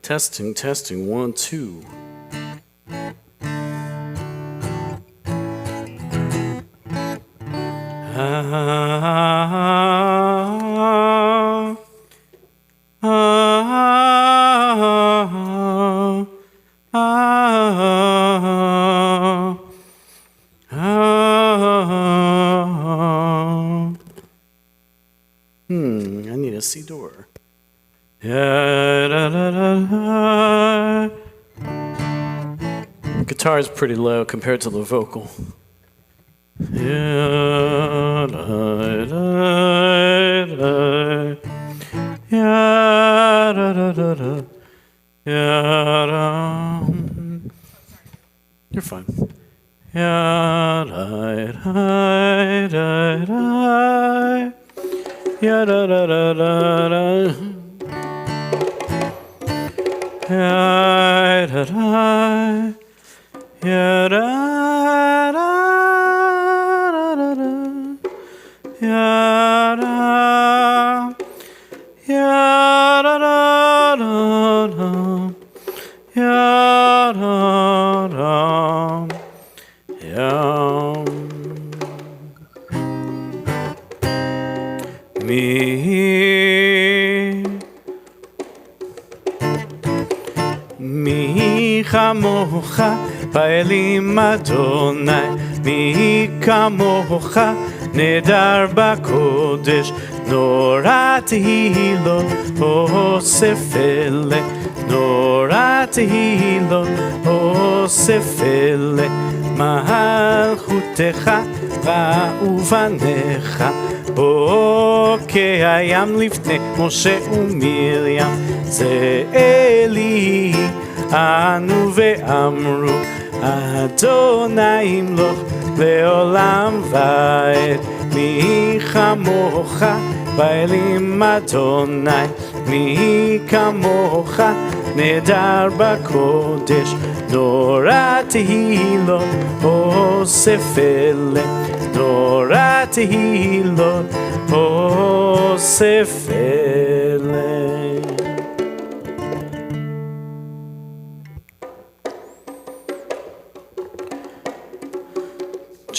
Testing, 1, 2. I need a C door. Guitar is pretty low compared to the vocal. You're fine. מי כמוך באלים אדוני, מי כמוך נדר בקודש, נורא תהילות אוסף אלה, נורא תהילות אוסף אלה, מלכותך ובניך, בוקע הים לפני משה ומרים, זה אלי אנו ואמרו, אדוני ימלוך לעולם ועד. מי כמוך באלים אדוני, מי כמוך נדר בקודש, נורא תהילות אוסף אלה, נורא תהילות אוסף אלה.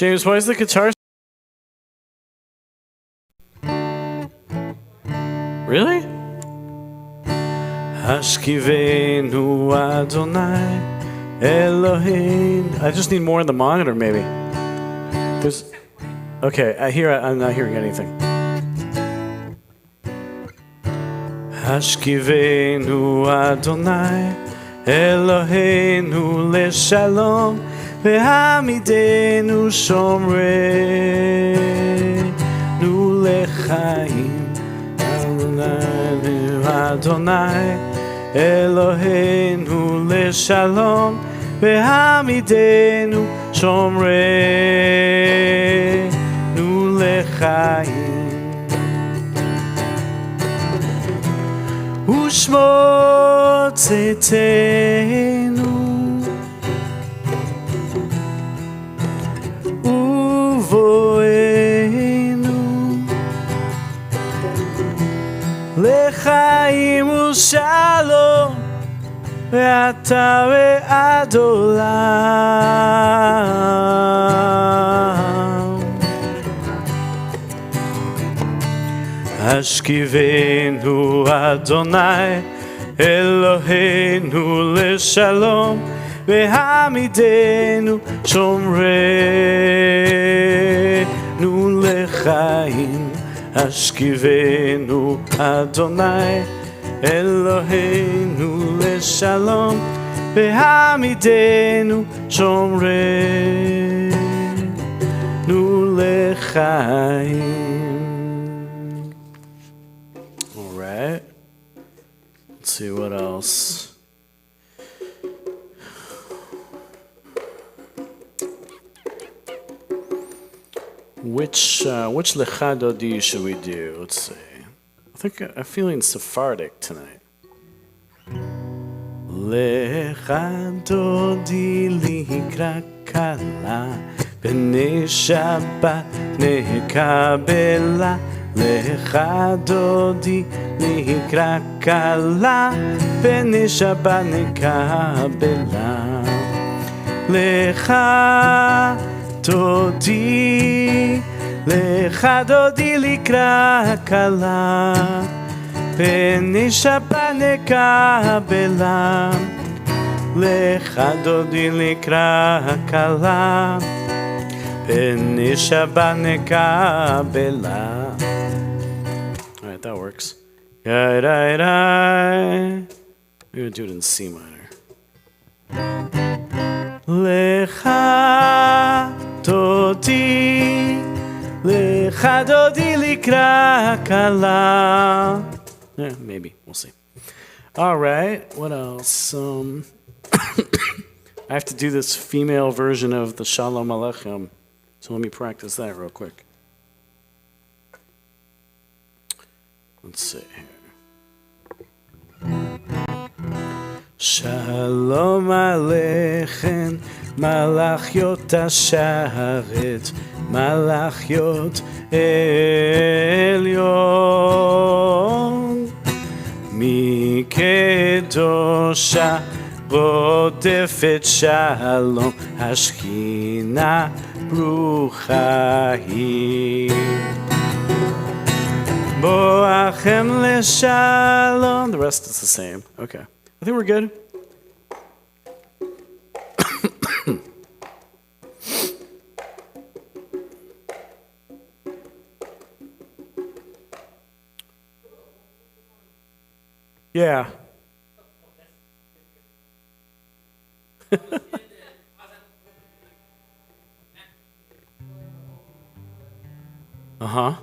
James, why is the guitar? Really? Hashkivenu Adonai Elohim. I just need more in the monitor, maybe. There's. Okay, I'm not hearing anything. Hashkivenu Adonai Eloheinu leshalom, והעמידנו שומרנו לחיים. אדוני אלוהינו לשלום, והעמידנו שומרנו לחיים. ושמור צאתנו לחיים ושלום, ואתה ועד עולם. השכיבנו אדוני אלוהינו לשלום, והעמידנו שומרנו לחיים. השכיבנו אדוני אלוהינו לשלום, והעמידנו שומרנו לחיים. All right. Let's see what else. Which Lecha Dodi should we do? Let's see. I'm feeling Sephardic tonight. Lecha Dodi likra kala, b'nei Shabbat nekabela, לך דודי נקרא כלה, פני שבת נקבלה. לך דודי לקרא כלה, פני שבת נקבלה. לך דודי לקרא כלה, פני שבת נקבלה. All right, that works. We're gonna do it in C minor. לך דודי לקרא כלה. Yeah, maybe. We'll see. All right. What else? I have to do this female version of the Shalom Aleichem. So let me practice that real quick. Let's see here. Shalom Aleichem, Malachiot Asharet, Malachiot Elyon. Mikedosha רודפת שלום, השכינה ברוכה היא. בואכם לשלום. The rest is the same. Okay. I think we're good. Yeah. Uh-huh.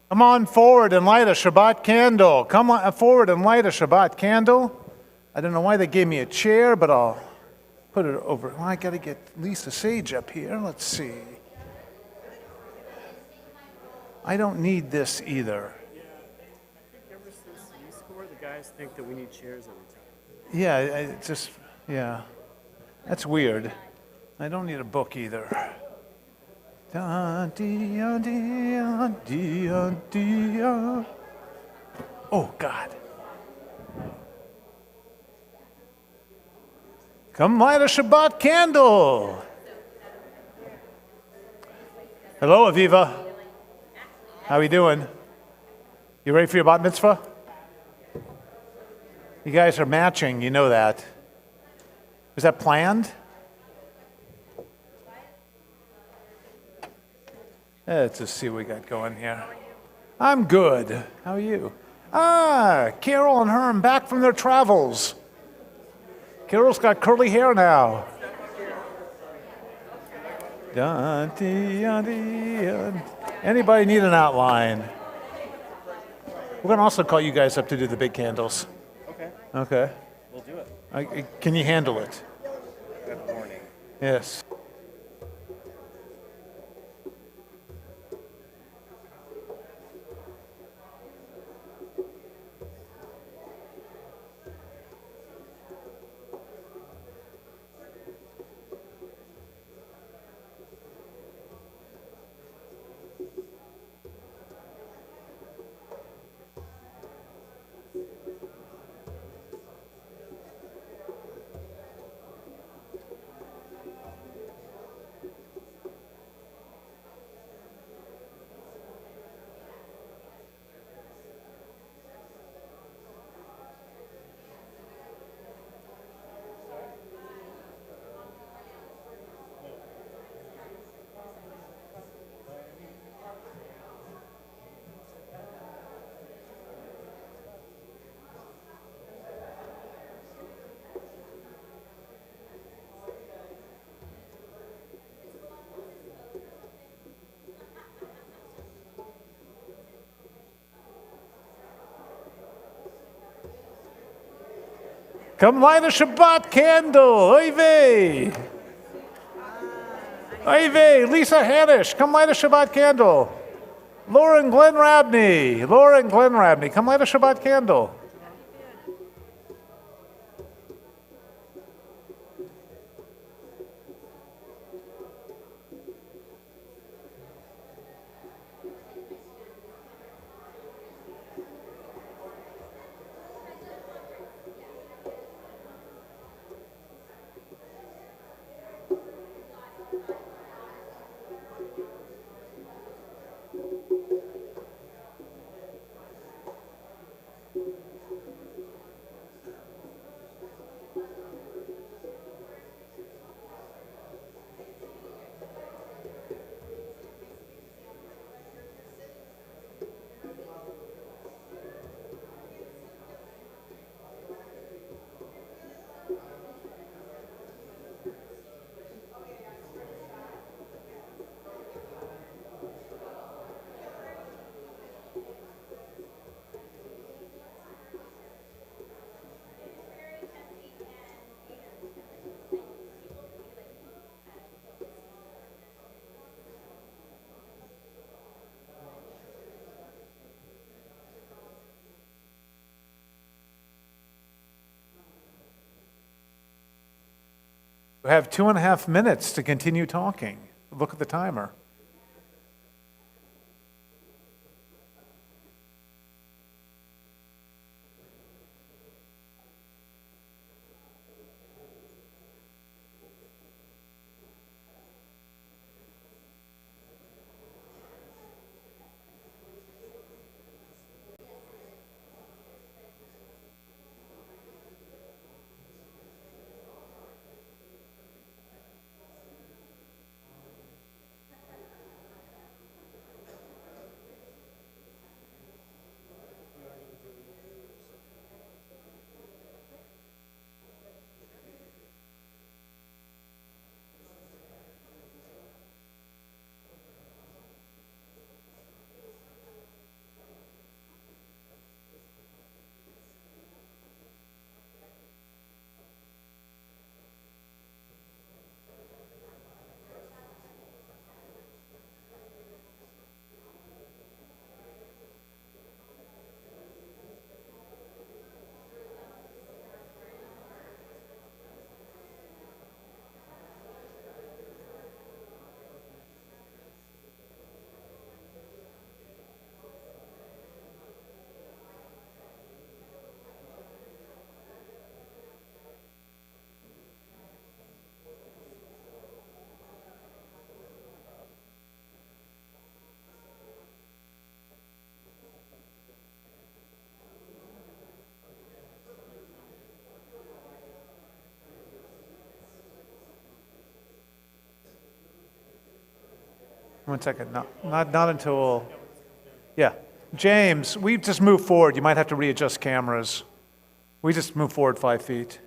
Come on forward and light a Shabbat candle. Come on forward and light a Shabbat candle. I don't know why they gave me a chair, but I'll put it over. Well, I got to get Lisa Sage up here. Let's see. I don't need this either. Yeah, I think ever since you score, the guys think that we need chairs every time. Yeah, yeah. That's weird. I don't need a book either. Da, dia, dia, dia, dia. Oh, God. Come light a Shabbat candle. Hello, Aviva. How we doing? You ready for your bat mitzvah? You guys are matching, you know that. Was that planned? Let's just see what we got going here. I'm good. How are you? Carol and Herm back from their travels. Carol's got curly hair now. Anybody need an outline? We're going to also call you guys up to do the big candles. Okay. Okay. We'll do it. Can you handle it? Good morning. Yes. Come light a Shabbat candle. Oy vey. Oy vey. Lisa Hanisch, come light a Shabbat candle. Lauren Glenn Rabney, come light a Shabbat candle. We have 2.5 minutes to continue talking. Look at the timer. 1 second. No, not until. Yeah. James, we just move forward. You might have to readjust cameras. We just move forward 5 feet.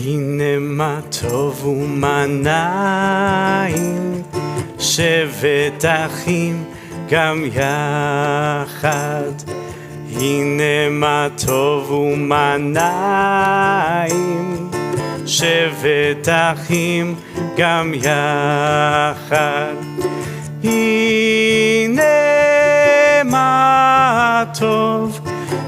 הנה מה טוב ומה נעים, שבת אחים גם יחד. הנה מה טוב ומה נעים, שבת אחים גם יחד. הנה מה טוב,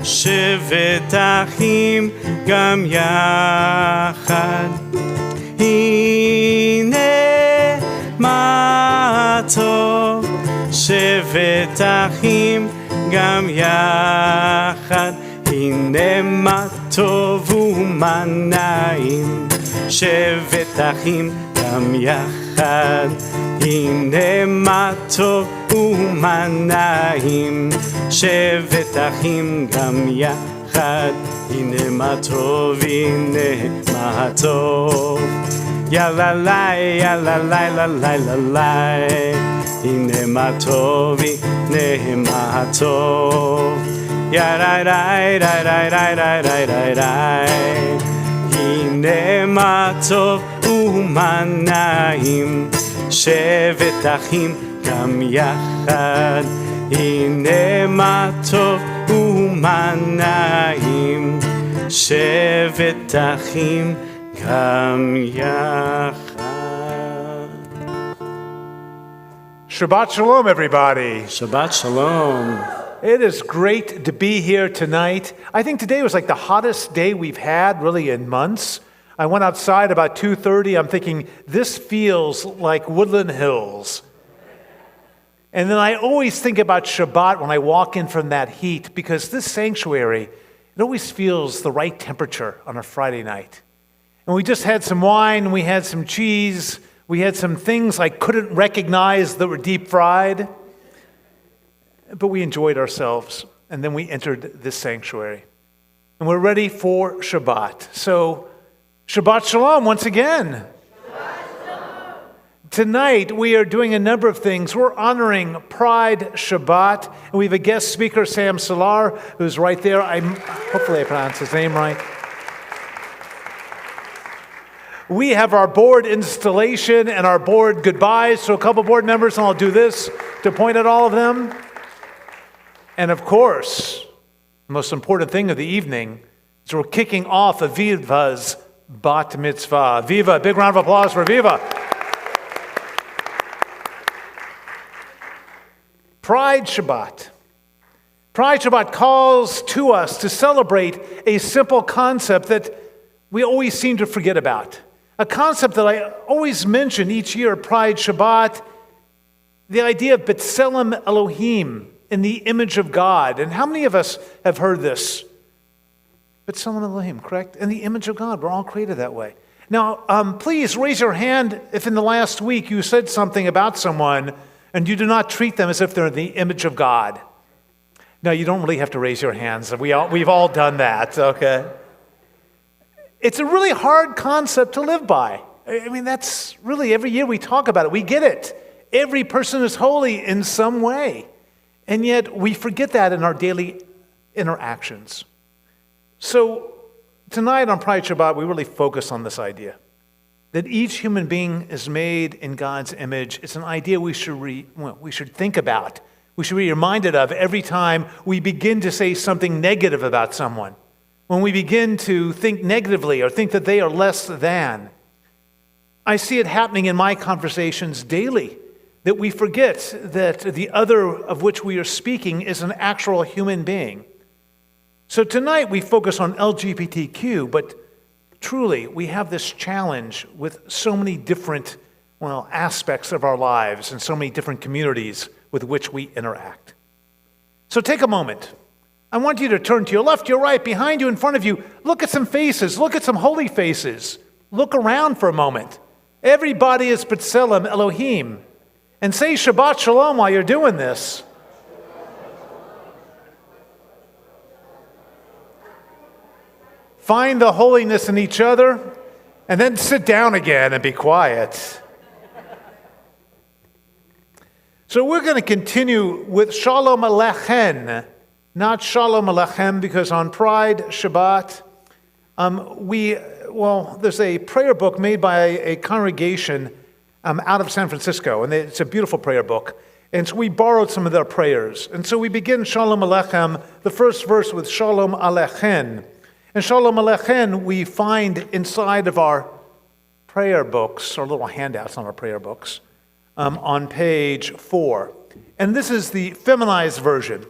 שבת אחים גם יחד. הנה מה טוב, שבת אחים גם יחד. הנה מה טוב ומה נעים, שבת אחים גם יחד. הנה מה טוב ומה נעים, שבת אחים גם יחד. הנה מה טוב, הנה מה טוב, יאללה לי, יאללה לי, לי, לי. הנה מה טוב, הנה מה טוב, יאללה לי, לי, לי, לי, לי, לי. הנה מה טוב ומה נעים, שבת אחים גם יחד. הנה מה טוב ומה נעים, שבת אחים גם יחד. Shabbat Shalom, everybody. Shabbat Shalom. It is great to be here tonight. I think today was like the hottest day we've had really in months. I went outside about 2:30. I'm thinking, this feels like Woodland Hills. And then I always think about Shabbat when I walk in from that heat, because this sanctuary, it always feels the right temperature on a Friday night. And we just had some wine, we had some cheese, we had some things I couldn't recognize that were deep fried. But we enjoyed ourselves, and then we entered this sanctuary. And we're ready for Shabbat. So, Shabbat Shalom once again. Tonight, we are doing a number of things. We're honoring Pride Shabbat, and we have a guest speaker, Sam Solar, who's right there. Hopefully I pronounced his name right. We have our board installation and our board goodbyes. So a couple board members, and I'll do this to point at all of them. And of course, the most important thing of the evening is we're kicking off Aviva's bat mitzvah. Viva, big round of applause for Viva. Pride Shabbat. Pride Shabbat calls to us to celebrate a simple concept that we always seem to forget about. A concept that I always mention each year at Pride Shabbat, the idea of B'Tselem Elohim, in the image of God. And how many of us have heard this? B'Tselem Elohim, correct? In the image of God. We're all created that way. Now, please raise your hand if in the last week you said something about someone and you do not treat them as if they're in the image of God. No, you don't really have to raise your hands. We've all done that, okay? It's a really hard concept to live by. I mean, that's really, every year we talk about it. We get it. Every person is holy in some way. And yet we forget that in our daily interactions. So tonight on Pride Shabbat, we really focus on this idea that each human being is made in God's image. It's an idea we should think about. We should be reminded of every time we begin to say something negative about someone. When we begin to think negatively or think that they are less than. I see it happening in my conversations daily, that we forget that the other of which we are speaking is an actual human being. So tonight we focus on LGBTQ, but truly we have this challenge with so many different, aspects of our lives and so many different communities with which we interact. So take a moment. I want you to turn to your left, your right, behind you, in front of you. Look at some faces. Look at some holy faces. Look around for a moment. Everybody is B'Tselem Elohim. And say Shabbat Shalom while you're doing this. Find the holiness in each other, and then sit down again and be quiet. So we're going to continue with Shalom Aleichem, not Shalom Aleichem, because on Pride Shabbat, there's a prayer book made by a congregation out of San Francisco, and it's a beautiful prayer book. And so we borrowed some of their prayers. And so we begin Shalom Aleichem, the first verse with Shalom Aleichem. And Shalom Aleichem we find inside of our prayer books, or little handouts on our prayer books, on page 4. And this is the feminized version.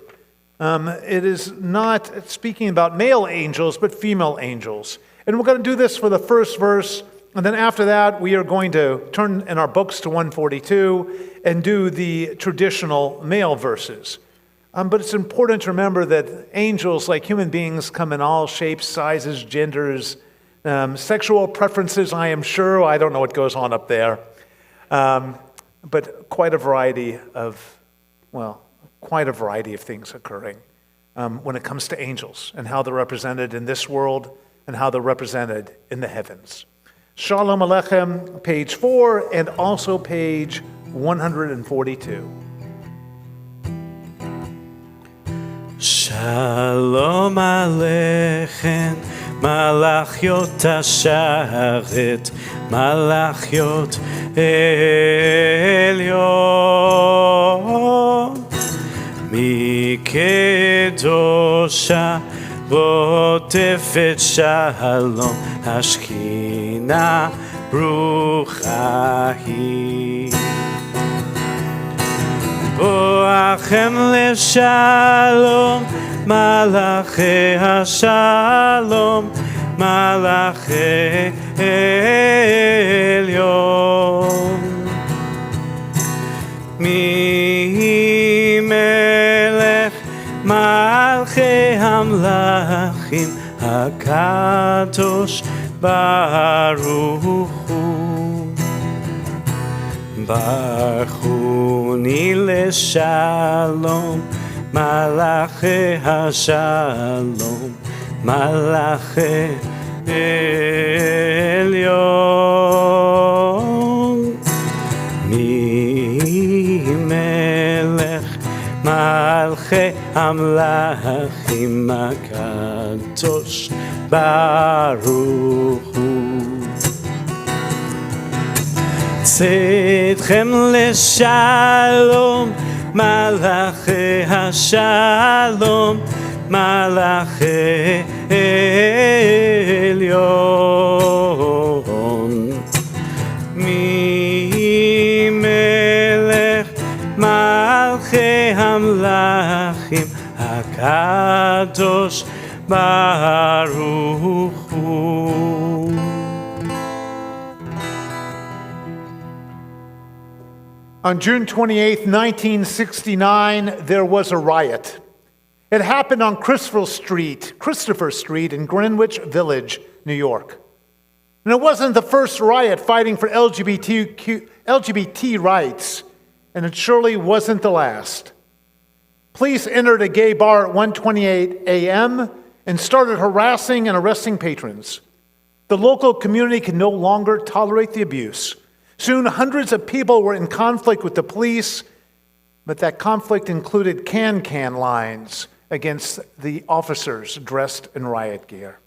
It is not speaking about male angels, but female angels. And we're going to do this for the first verse, and then after that, we are going to turn in our books to 142 and do the traditional male verses. But it's important to remember that angels, like human beings, come in all shapes, sizes, genders, sexual preferences, I am sure. I don't know what goes on up there. But quite a variety of things occurring when it comes to angels and how they're represented in this world and how they're represented in the heavens. Shalom Aleichem, page 4, and also page 142. Shalom Aleichem, Malachiot Asharet, Malachiot Elyon, Mikedosha Rotefet Shalom, Ashkina Brucha Hi. Boachem leshalom, Malachi hashalom, Malachi elyon. Mi melech malchei hamlachim, HaKadosh Baruch Hu. Barchuni leshalom, Malachi hashalom, Malachi elyon. Mi melech malchei hamlachim, HaKadosh Baruch Hu. Tzedchem leshalom, Malachi hashalom, Malachi elyon. מלכי המלכים הקדוש ברוך הוא. On June 28, 1969, there was a riot. It happened on Christopher Street in Greenwich Village, New York. And it wasn't the first riot fighting for LGBT rights, and it surely wasn't the last. Police entered a gay bar at 1:28 a.m. and started harassing and arresting patrons. The local community could no longer tolerate the abuse. Soon, hundreds of people were in conflict with the police, but that conflict included can lines against the officers dressed in riot gear.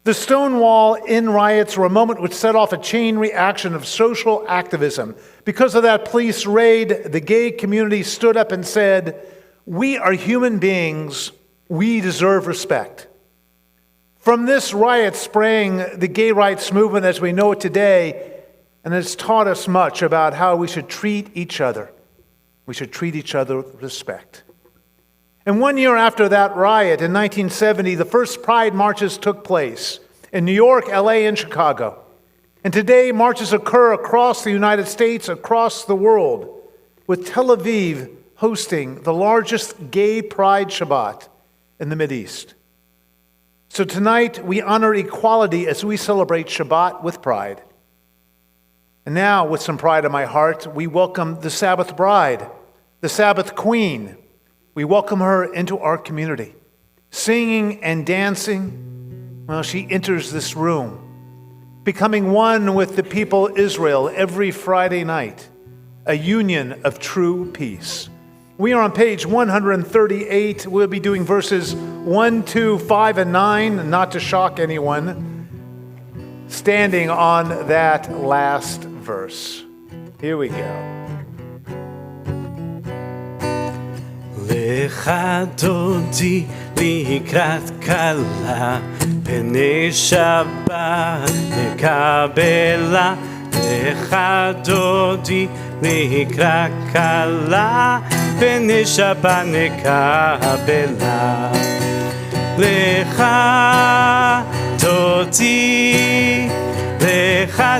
The Stonewall Inn riots were a moment which set off a chain reaction of social activism. Because of that police raid, the gay community stood up and said, "We are human beings. We deserve respect." From this riot sprang the gay rights movement as we know it today, and it's taught us much about how we should treat each other. We should treat each other with respect. And 1 year after that riot, in 1970, the first Pride marches took place in New York, LA, and Chicago. And today, marches occur across the United States, across the world, with Tel Aviv hosting the largest gay Pride Shabbat in the Mideast. So tonight, we honor equality as we celebrate Shabbat with pride. And now, with some pride in my heart, we welcome the Sabbath bride, the Sabbath queen. We welcome her into our community. Singing and dancing, well, she enters this room, becoming one with the people Israel every Friday night, a union of true peace. We are on page 138. We'll be doing verses 1, 2, 5, and 9, not to shock anyone, standing on that last verse. Here we go. לך דודי לקראת כלה, פני שבת נקבלה. לך דודי לקראת כלה, פני שבת נקבלה. לך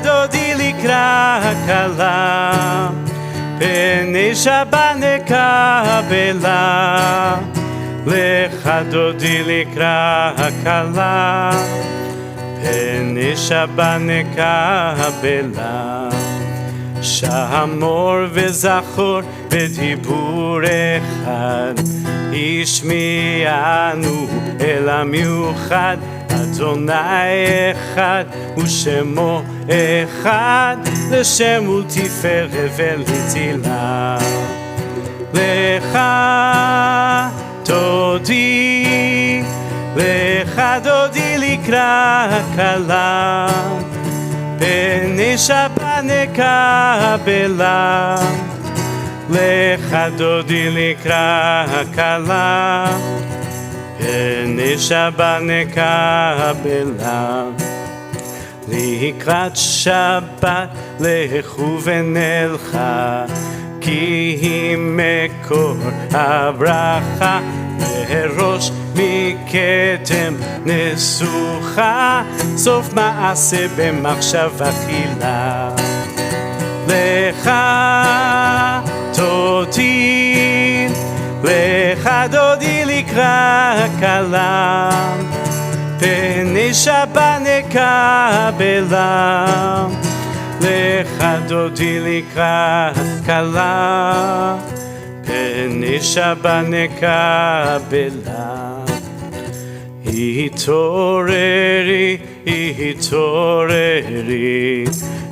דודי לקראת כלה, פני שבת נקבלה. לך דודי לקראת כלה, פני שבת נקבלה. שמור וזכור בדיבור אחד, השמיענו אל המיוחד. אדוני אחד ושמו אחד, לשם ולתפארת ולתהילה. לך דודי לקראת כלה, פני שבת נקבלה. לך דודי לקראת כלה, פני שבת נקבלה. לקראת שבת לכו ונלכה, כי היא מקור הברכה. בראש מקדם נסוכה, סוף מעשה במחשבה תחילה. לך דודי לקראת כלה, פני שבת נקבלה. לך דודי לקראת כלה, פני שבת נקבלה. התעוררי, התעוררי,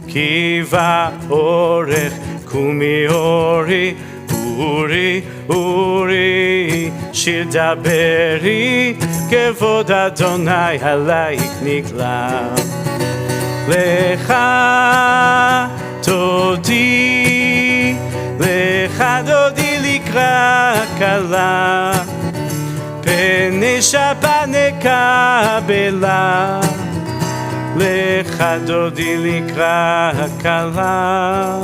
כי באורך קומי אורי. אורי, אורי, שיר דברי, כבוד אדוני עלייך נגלה. לך דודי לקראת כלה, פני שבת נקבלה. לך דודי לקראת כלה,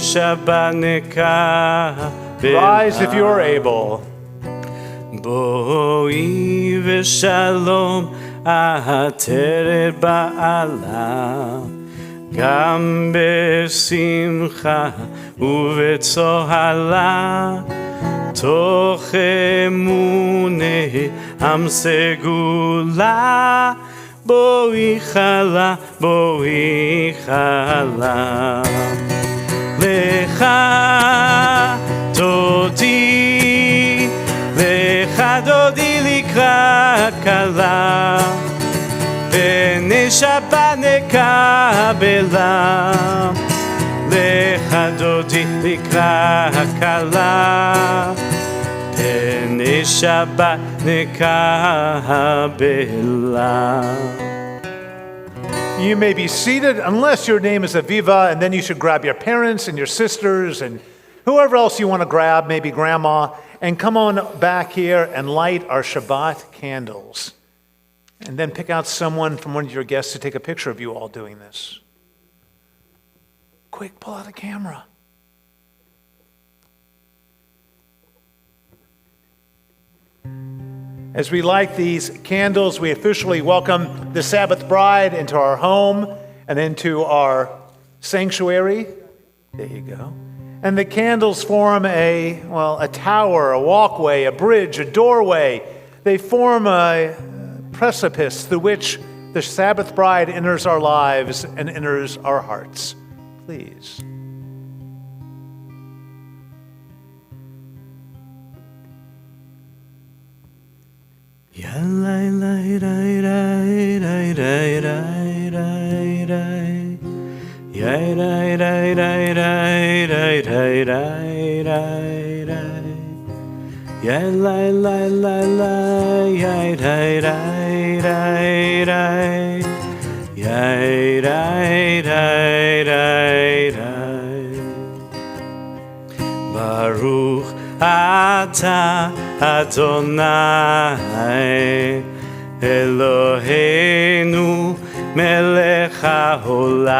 Shabbat nekabelah. Rise if you are able. Boi v'shalom ateret ba'ala Gam besimcha uvetzohala Toch emune am segula Boi chala Lecha dodi Lecha dodi likrat kala B'nei Shabbat nekabelah Lecha dodi likrat kala B'nei Shabbat nekabelah. You may be seated unless your name is Aviva, and then you should grab your parents and your sisters and whoever else you want to grab, maybe grandma, and come on back here and light our Shabbat candles. And then pick out someone from one of your guests to take a picture of you all doing this. Quick, pull out a camera. As we light these candles, we officially welcome the Sabbath bride into our home and into our sanctuary. There you go. And the candles form a tower, a walkway, a bridge, a doorway. They form a precipice through which the Sabbath bride enters our lives and enters our hearts. Please. Baruch Ata Adonai Eloheinu melech haolam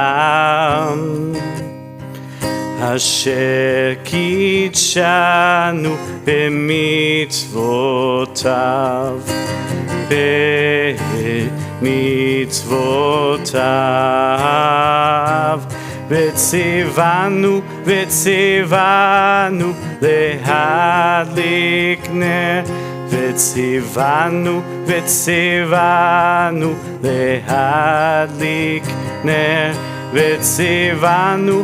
Asher kitshanu b'mitzvotav V'tzivanu lehadlik ner V'tzivanu lehadlik ner V'tzivanu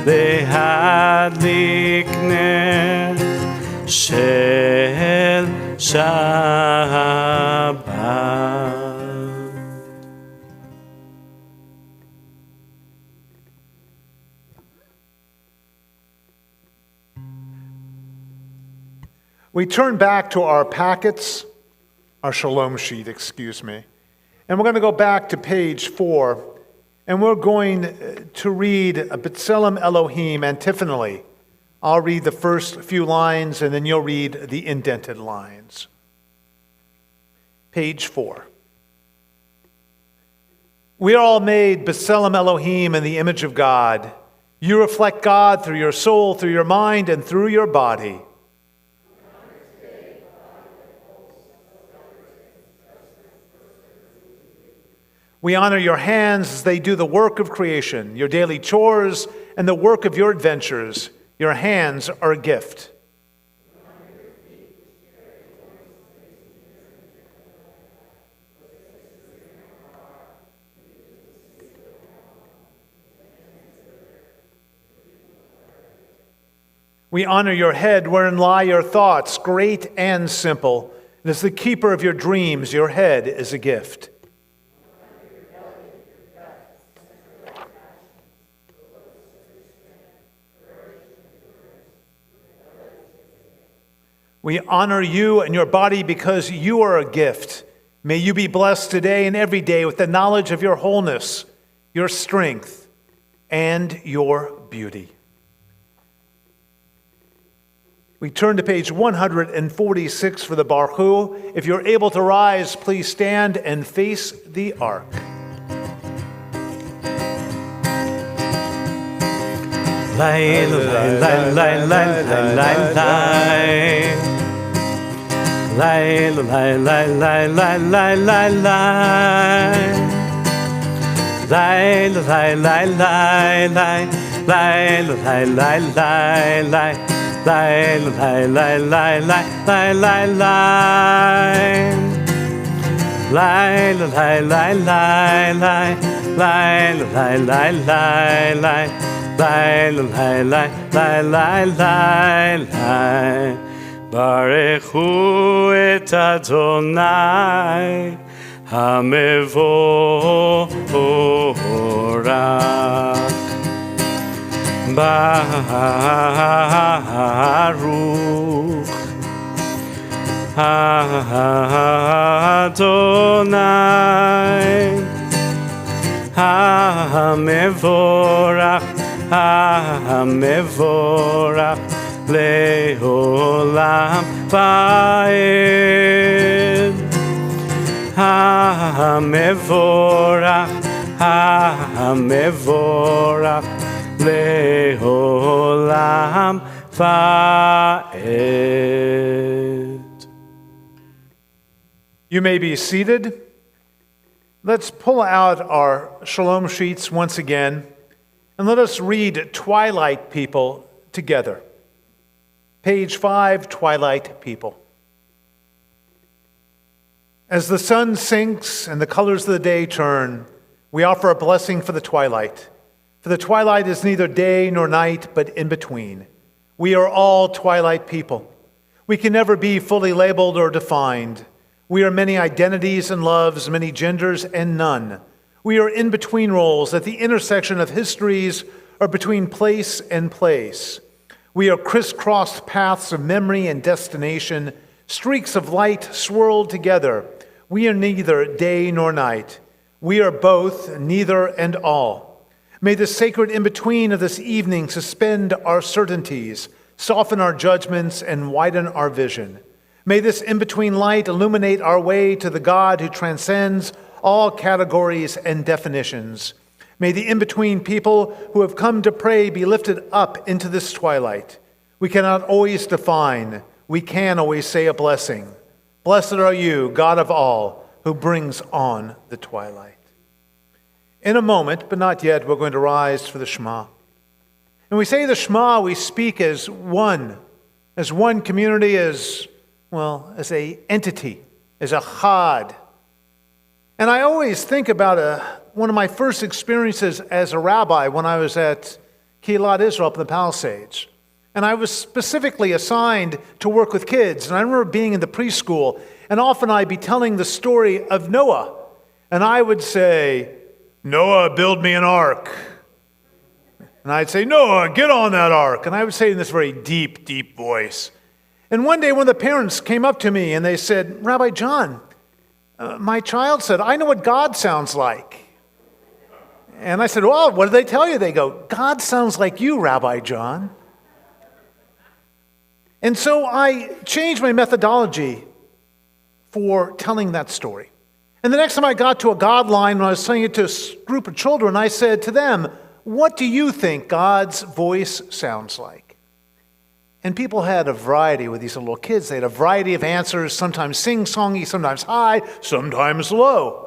lehadlik ner Shel Shabbat. We turn back to our packets, our shalom sheet, excuse me. And we're going to go back to page 4, and we're going to read a B'Tselem Elohim antiphonally. I'll read the first few lines, and then you'll read the indented lines. Page 4. We are all made B'Tselem Elohim in the image of God. You reflect God through your soul, through your mind, and through your body. We honor your hands as they do the work of creation, your daily chores, and the work of your adventures. Your hands are a gift. We honor your head wherein lie your thoughts, great and simple. And as the keeper of your dreams, your head is a gift. We honor you and your body because you are a gift. May you be blessed today and every day with the knowledge of your wholeness, your strength, and your beauty. We turn to page 146 for the Baruch Hu. If you're able to rise, please stand and face the ark. Lai, lai, lai, lai, lai, lai, lai, lai. Lai, lai, lai, lai, lai, lai, lai, lai. Lai, lai, lai, lai, lai. Lai, lai, lai, lai, lai. Lai, lai, lai, lai, lai, lai, lai, lai. Lai, lai, lai, lai, lai. Lai, lai, lai, lai, lai. Lai, lai, lai, lai, lai, lai, lai. Barechu et Adonai HaMevorach. Baruch Adonai HaMevorach, HaMevorach Leolam Vaed. HaMevorach, HaMevorach Leolam Vaed. You may be seated. Let's pull out our shalom sheets once again, and let us read Twilight People together. Page 5, Twilight People. As the sun sinks and the colors of the day turn, we offer a blessing for the twilight. For the twilight is neither day nor night, but in between. We are all twilight people. We can never be fully labeled or defined. We are many identities and loves, many genders and none. We are in-between roles at the intersection of histories or between place and place. We are crisscrossed paths of memory and destination, streaks of light swirled together. We are neither day nor night. We are both, neither and all. May the sacred in-between of this evening suspend our certainties, soften our judgments, and widen our vision. May this in-between light illuminate our way to the God who transcends all categories and definitions. May the in-between people who have come to pray be lifted up into this twilight. We cannot always define. We can always say a blessing. Blessed are you, God of all, who brings on the twilight. In a moment, but not yet, we're going to rise for the Shema. When we say the Shema, we speak as one community, as an entity, as a chad. And I always think about one of my first experiences as a rabbi when I was at Keilat Israel up in the Palisades. And I was specifically assigned to work with kids. And I remember being in the preschool, and often I'd be telling the story of Noah. And I would say, "Noah, build me an ark." And I'd say, "Noah, get on that ark." And I would say in this very deep, deep voice. And one day, one of the parents came up to me and they said, "Rabbi John, my child said, I know what God sounds like." And I said, "Well, what did they tell you?" They go, "God sounds like you, Rabbi John." And so I changed my methodology for telling that story. And the next time I got to a God line, when I was telling it to a group of children, I said to them, "What do you think God's voice sounds like?" And people had a variety with these little kids. They had a variety of answers, sometimes sing-songy, sometimes high, sometimes low.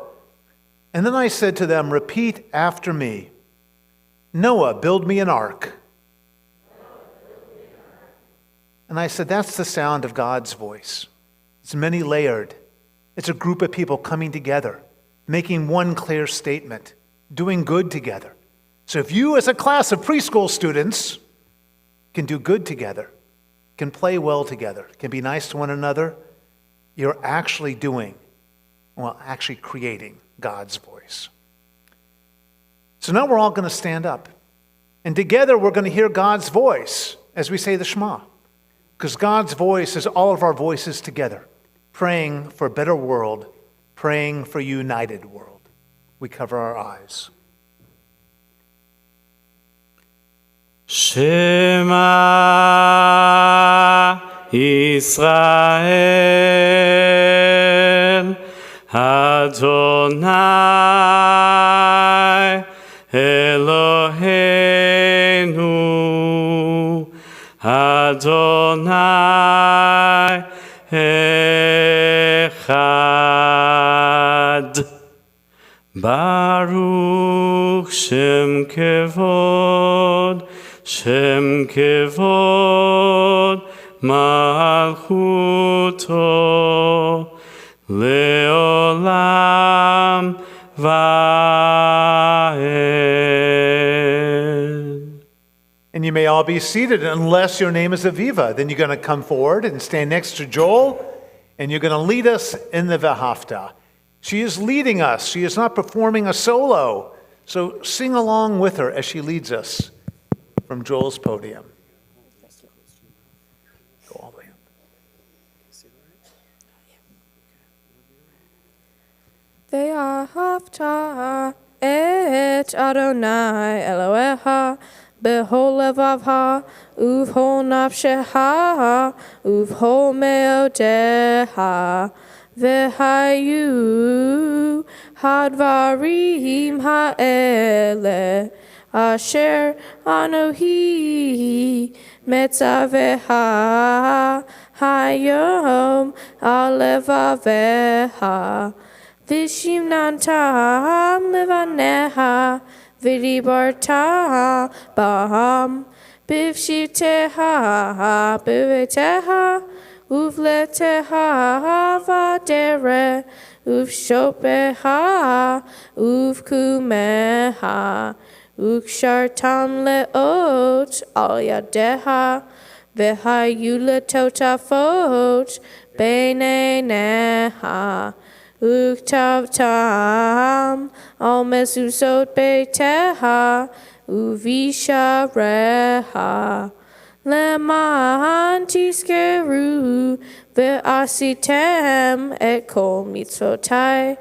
And then I said to them, "Repeat after me. Noah, build me an ark." And I said, that's the sound of God's voice. It's many-layered. It's a group of people coming together, making one clear statement, doing good together. So if you as a class of preschool students can do good together, can play well together, can be nice to one another, you're actually creating God's voice. So now we're all going to stand up. And together we're going to hear God's voice as we say the Shema. Because God's voice is all of our voices together, praying for a better world, praying for a united world. We cover our eyes. Shema Yisrael Adonai Eloheinu Adonai Echad. Baruch Shem Kevod, Shem Kevod, Malchuto, Leolam Vaed. And you may all be seated unless your name is Aviva. Then you're going to come forward and stand next to Joel, and you're going to lead us in the V'hafta. She is leading us. She is not performing a solo. So sing along with her as she leads us from Joel's podium. Go all the way up. Ve'ahavta et Adonai Elohecha b'chol levavcha uv'chol nafshecha uv'chol meodecha Vehayu hadvarim ha'ele asher anohi metzaveha hayom alevaveha vishimnantam levaneha vidibarta baham bivshiteha biveteha Uvleteha vadere, uvshopeha, uvkumeha, ukshartam leot al yadeha, vehayuletotafot beineneha, uktavtam al mezuzot beiteha, uvishareha. Leman tiskeru ve'asitem et kol mitzvotai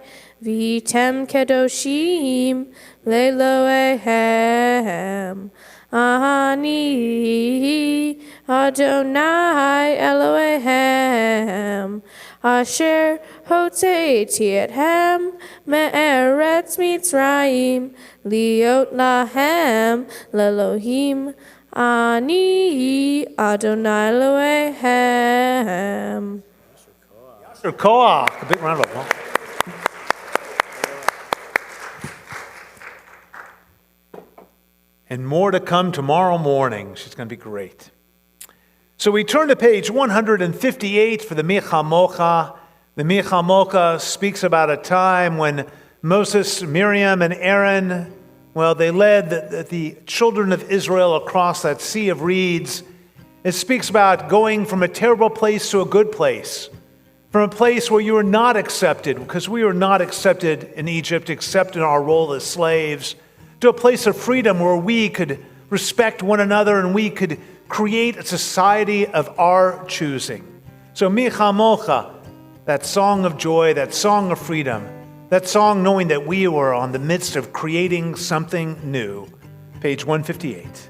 v'item kedoshim leloehem. Ani Adonai Elohehem asher hotzeiti ethem me'eretz Mitzrayim liot lahem lelohim. Ani Adonai Elohehem. Yasser Koach. A big round of applause. And more to come tomorrow morning. She's going to be great. So we turn to page 158 for the Michamocha. The Michamocha speaks about a time when Moses, Miriam, and Aaron, well, they led the children of Israel across that sea of reeds. It speaks about going from a terrible place to a good place, from a place where you are not accepted, because we were not accepted in Egypt except in our role as slaves, to a place of freedom where we could respect one another and we could create a society of our choosing. So Michamocha, that song of joy, that song of freedom, that song knowing that we were on the midst of creating something new. Page 158.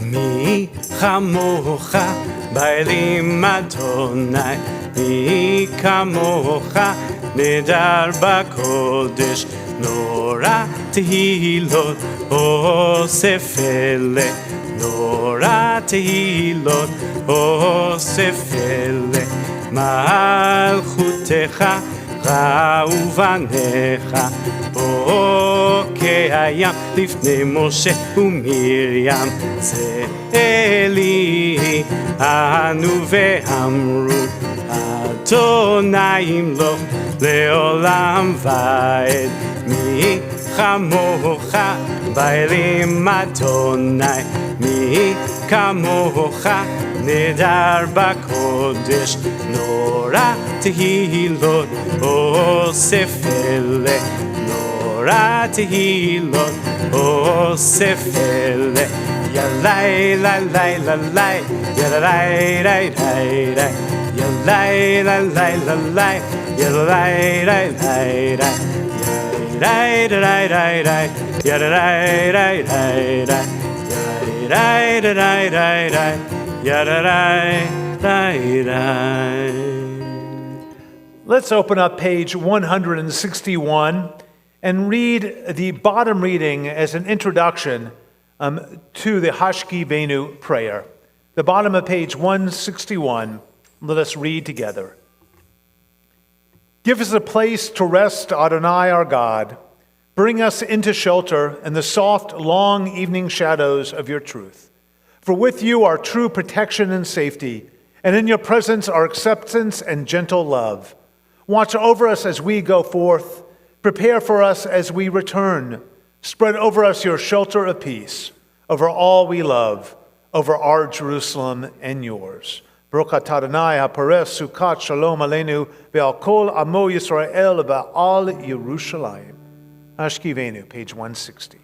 Mi chamocha ba'elim Adonai, mi kamocha nedar b'kodesh, nora tehilot osefele, nora tehilot osefele, malchutecha Uvanecha Bokeyam Lifnei Moshe uMiriam Ze'eli Anu ve'amru Adonai Imloch Leolam Vaed Mi chamocha ba'elim Adonai Mi kamocha Nedar b'kodesh Nora tehilot osefele Nora tehilot osefele Yalai lalai lalai Yalai rai rai rai Yalai lalai lalai Yalai rai rai rai Yalai rai rai rai Yalai rai rai rai Yalai rai rai rai Let's open up page 161 and read the bottom reading as an introduction to the Hashki Venu prayer. The bottom of page 161. Let us read together. Give us a place to rest, Adonai our God. Bring us into shelter in the soft, long evening shadows of your truth. For with you are true protection and safety, and in your presence are acceptance and gentle love. Watch over us as we go forth. Prepare for us as we return. Spread over us your shelter of peace, over all we love, over our Jerusalem and yours. Baruch atah Adonai hapareh sukat shalom aleinu ve'al kol amo Yisrael ve'al Yerushalayim. Hashki Venu, page 160.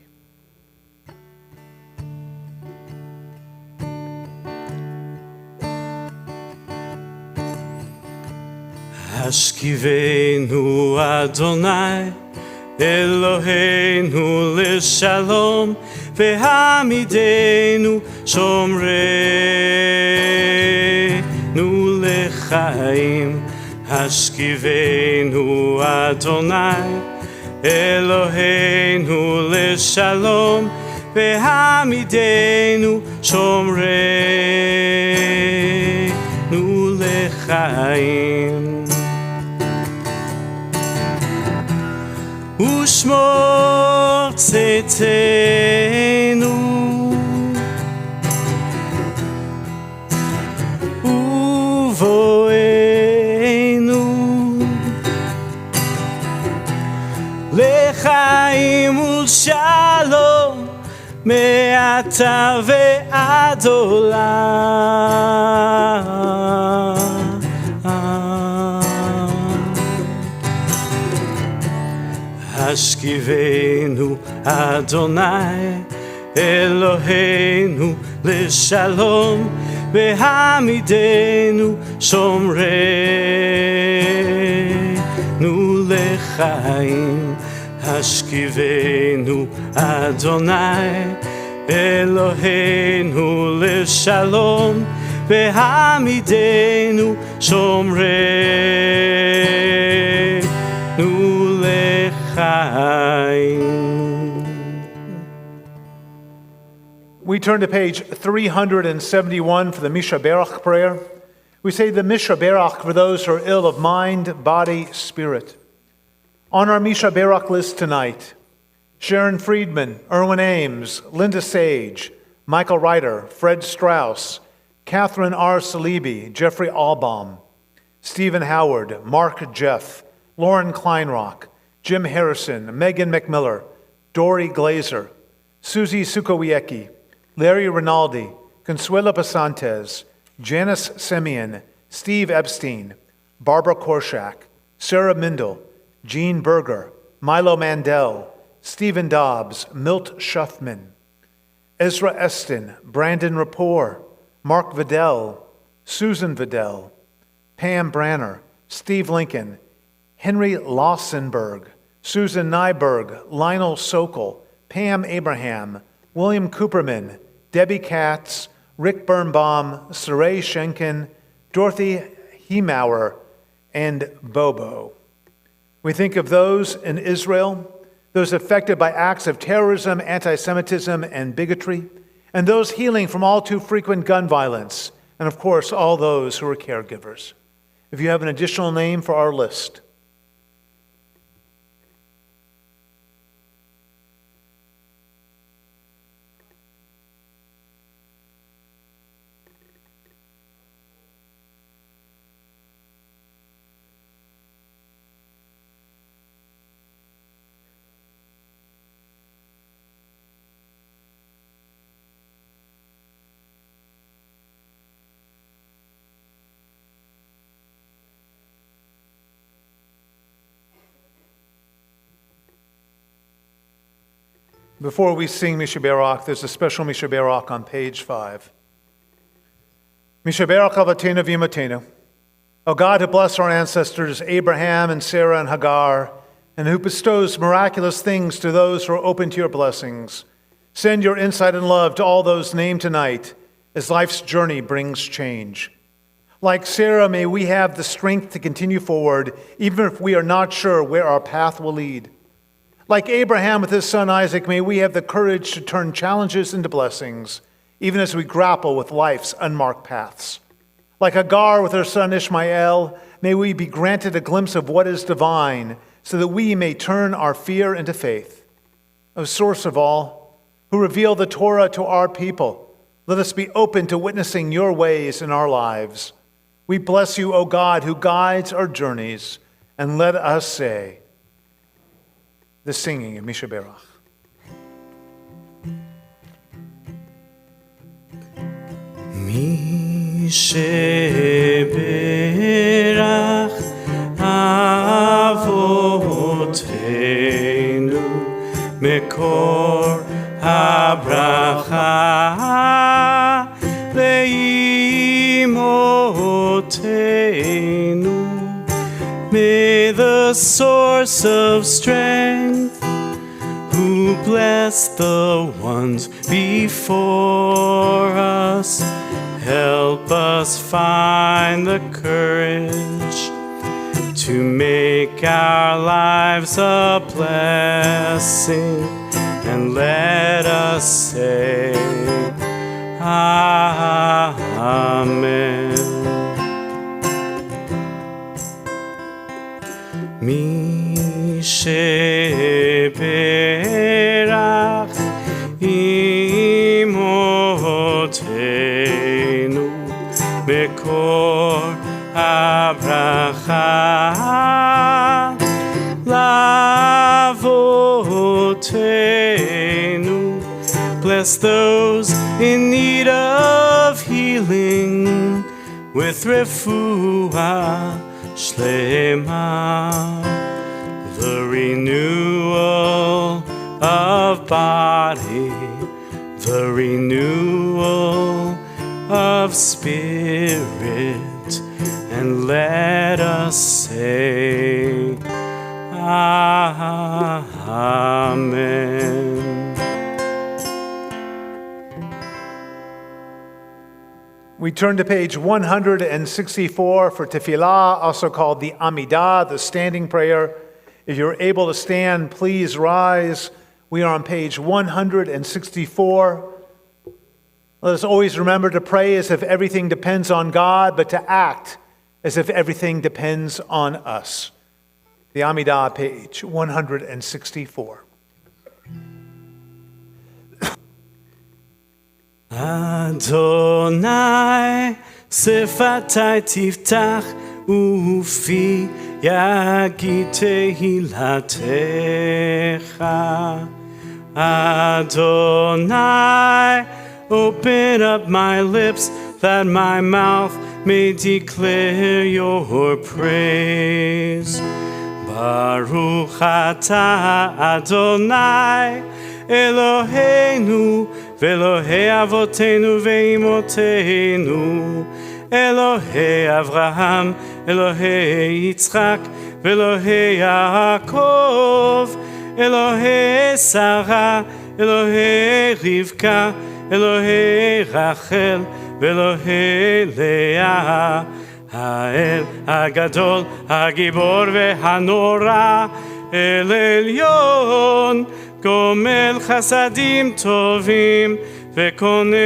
Hashkivenu Adonai Eloheinu l'shalom ve'hamidenu shomreinu lechaim. Hashkivenu Adonai Eloheinu l'shalom ve'hamidenu shomreinu lechaim. Ushmor tzetenu uvoenu lechaim ulshalom me'ata ve'ad olam. Hashkivenu Adonai Eloheinu l'shalom ve'hamidenu shomreinu lechaim. Hashkivenu Adonai Eloheinu l'shalom ve'hamidenu shomreinu lechaim. We turn to page 371 for the Misha Berach prayer. We say the Misha Berach for those who are ill of mind, body, spirit. On our Misha Berach list tonight, Sharon Friedman, Erwin Ames, Linda Sage, Michael Ryder, Fred Strauss, Catherine R. Salibi, Jeffrey Albaum, Stephen Howard, Mark Jeff, Lauren Kleinrock, Jim Harrison, Megan McMiller, Dory Glazer, Susie Sukowiecki, Larry Rinaldi, Consuelo Pasantes, Janice Semyon, Steve Epstein, Barbara Korshak, Sarah Mindel, Jean Berger, Milo Mandel, Stephen Dobbs, Milt Schuffman, Ezra Eston, Brandon Rapport, Mark Vidal, Susan Vidal, Pam Branner, Steve Lincoln, Henry Lossenberg, Susan Nyberg, Lionel Sokol, Pam Abraham, William Cooperman, Debbie Katz, Rick Birnbaum, Saray Schenken, Dorothy Hiemauer, and Bobo. We think of those in Israel, those affected by acts of terrorism, anti-Semitism, and bigotry, and those healing from all too frequent gun violence, and of course, all those who are caregivers. If you have an additional name for our list. Before we sing Misha Berach, there's a special Misha Berach on page 5. Misha Berach Avatenu V'Imatenu. O God, who blessed our ancestors, Abraham and Sarah and Hagar, and who bestows miraculous things to those who are open to your blessings, send your insight and love to all those named tonight as life's journey brings change. Like Sarah, may we have the strength to continue forward, even if we are not sure where our path will lead. Like Abraham with his son Isaac, may we have the courage to turn challenges into blessings, even as we grapple with life's unmarked paths. Like Hagar with her son Ishmael, may we be granted a glimpse of what is divine, so that we may turn our fear into faith. O source of all, who reveal the Torah to our people, let us be open to witnessing your ways in our lives. We bless you, O God, who guides our journeys, and let us say the singing of Misha Berach. Misheberach Avotenu Mekor HaBracha Leimotenu. May the source of strength, who bless the ones before us, help us find the courage to make our lives a blessing, and let us say, Amen. Misheberach Imotenu Mekor HaBracha Lavotenu. Bless those in need of healing with refuah Shlema, the renewal of body, the renewal of spirit, and let us say, Amen. We turn to page 164 for Tefillah, also called the Amidah, the standing prayer. If you're able to stand, please rise. We are on page 164. Let us always remember to pray as if everything depends on God, but to act as if everything depends on us. The Amidah, page 164. Adonai, sefatai tiftach, ufi yagid tehilatecha. Adonai, open up my lips, that my mouth may declare your praise. Baruch atah Adonai, Eloheinu, Ve'Elohei avotenu ve'imotenu, Elohei Avraham, Elohei Yitzchak, Ve'Elohei Yaakov, Elohei Sarah, Elohei Rivka, Elohei Rachel, Ve'Elohei Leah, Ha'el Hagadol, Hagibor ve'Hanora, El Elyon, גומל חסדים טובים וקונה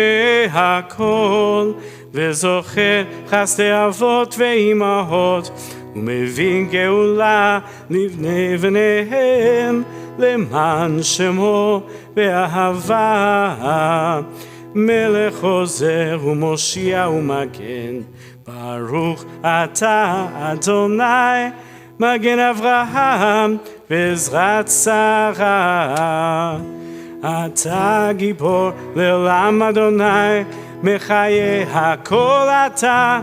הכל וזוכר חסדי אבות ואימהות ומבין גאולה לבני בניהם למען שמו באהבה מלך עוזר ומושיע ומגן ברוך אתה אדוני מגן אברהם בעזרת שרה. אתה גיבור לעולם אדוני, מחיה הכל אתה,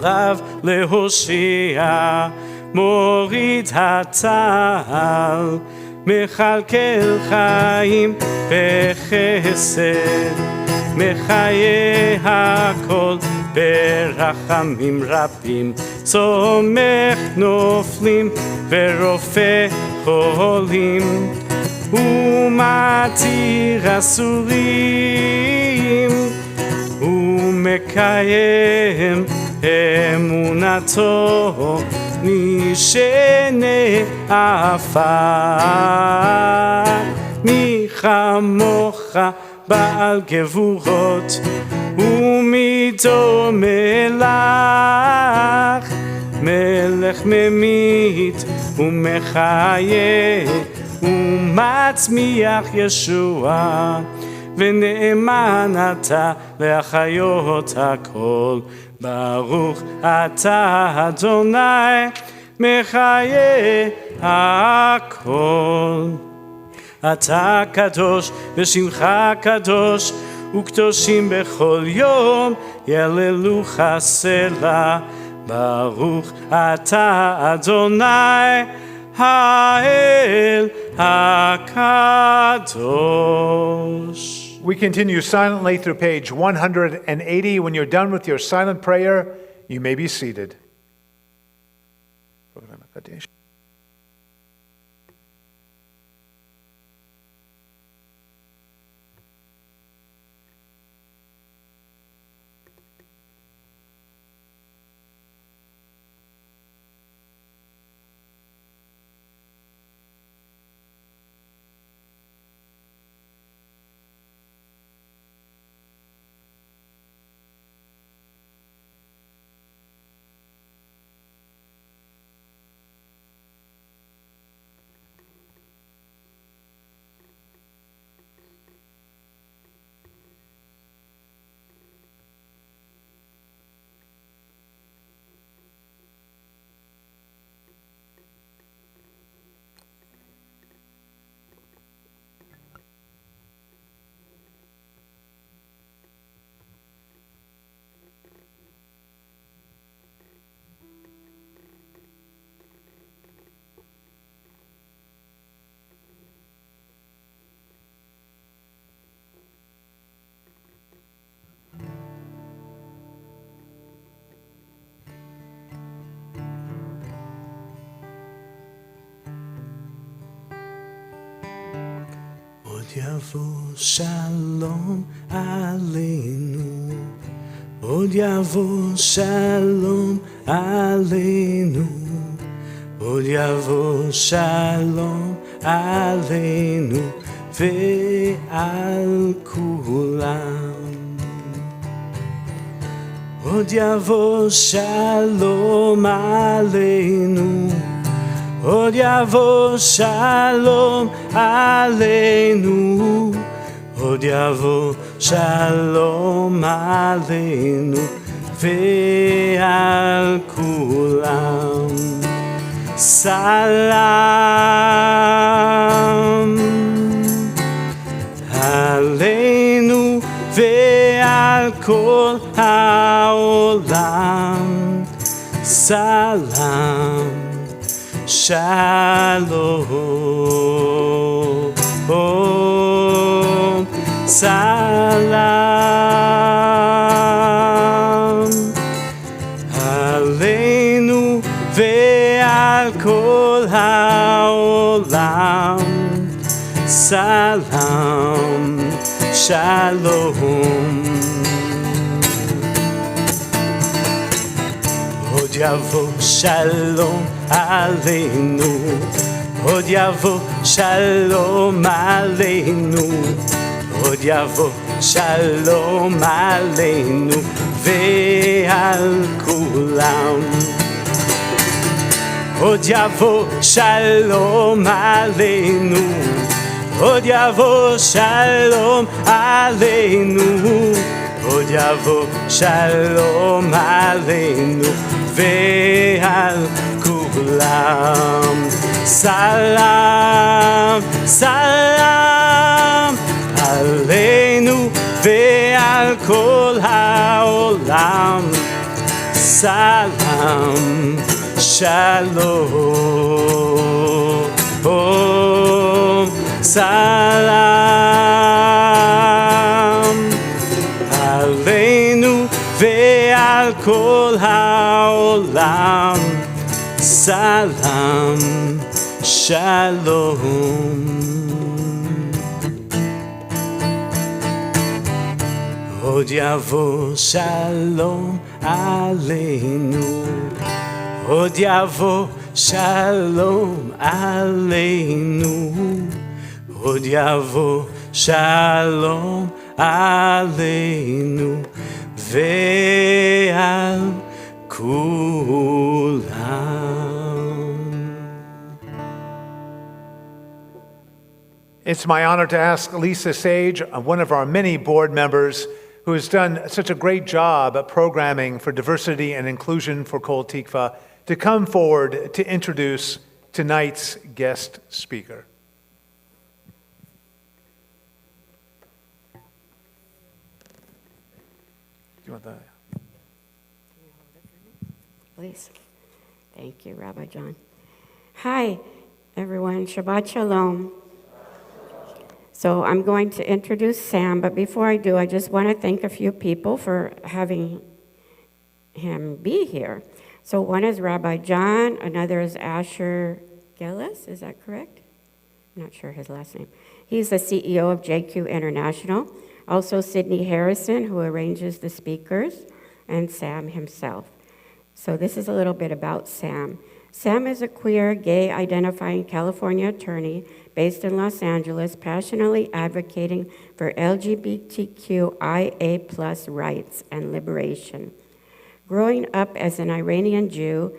רב להושיע, מוריד הטל, מכלכל חיים בחסד, מחיה הכל ברחמים רבים, צומח נופלים ורופא חולים, ומתיר אסורים, ומקיים אמונתו משנה עפר, מי כמוך בעל גבורות ומיתו מלך, מלך ממית ומחיה ומצמיח ישועה, ונאמן אתה להחיות הכל. ברוך אתה אדוני מחיה הכל. אתה קדוש ושמך קדוש, וקדושים בכל יום יללוך סלה. ברוך אתה אדוני האל הקדוש. We continue silently through page 180. When you're done with your silent prayer, you may be seated. עוד יבוא שלום עלינו, עוד יבוא שלום עלינו, עוד יבוא שלום עלינו ועל כולם. עוד יבוא שלום עלינו, עוד יבוא שלום עלינו, עוד יבוא שלום עלינו ועל כולם. סלם עלינו ועל כל העולם. סלם שלום, סלם עלינו ועל כל העולם. סלם שלום. עוד יבוא שלום עלינו, עוד יבוא שלום עלינו, עוד יבוא שלום עלינו ועל כולם. עוד יבוא שלום עלינו, עוד יבוא שלום עלינו, עוד יבוא שלום עלינו ועל כולם. סלם, סלם עלינו ועל כל העולם. סלם שלום, סלם עלינו ועל כל העולם. סלם שלום. עוד יבוא שלום עלינו, עוד יבוא שלום עלינו, עוד יבוא שלום עלינו ועל כולם. It's my honor to ask Lisa Sage, one of our many board members, who has done such a great job at programming for diversity and inclusion for Kol Tikva, to come forward to introduce tonight's guest speaker. Do you want that? Please. Thank you, Rabbi John. Hi, everyone. Shabbat Shalom. So I'm going to introduce Sam, but before I do, I just want to thank a few people for having him be here. So one is Rabbi John, another is Asher Gillis, is that correct? I'm not sure his last name. He's the CEO of JQ International. Also Sydney Harrison, who arranges the speakers, and Sam himself. So this is a little bit about Sam. Sam is a queer, gay-identifying California attorney based in Los Angeles, passionately advocating for LGBTQIA+ rights and liberation. Growing up as an Iranian Jew,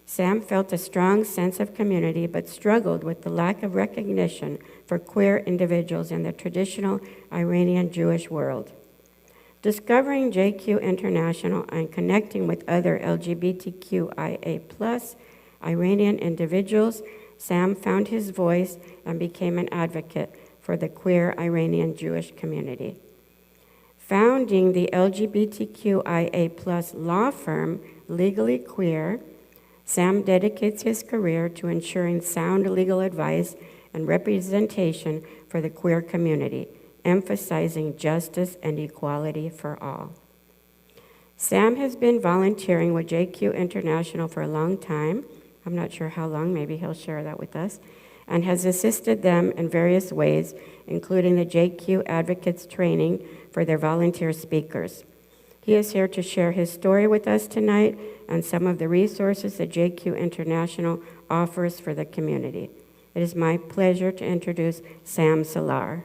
Sam felt a strong sense of community but struggled with the lack of recognition for queer individuals in the traditional Iranian Jewish world. Discovering JQ International and connecting with other LGBTQIA+ Iranian individuals, Sam found his voice and became an advocate for the queer Iranian Jewish community. Founding the LGBTQIA+ law firm Legally Queer, Sam dedicates his career to ensuring sound legal advice and representation for the queer community, emphasizing justice and equality for all. Sam has been volunteering with JQ International for a long time. I'm not sure how long, maybe he'll share that with us, and has assisted them in various ways, including the JQ Advocates training for their volunteer speakers. He is here to share his story with us tonight and some of the resources that JQ International offers for the community. It is my pleasure to introduce Sam Salar.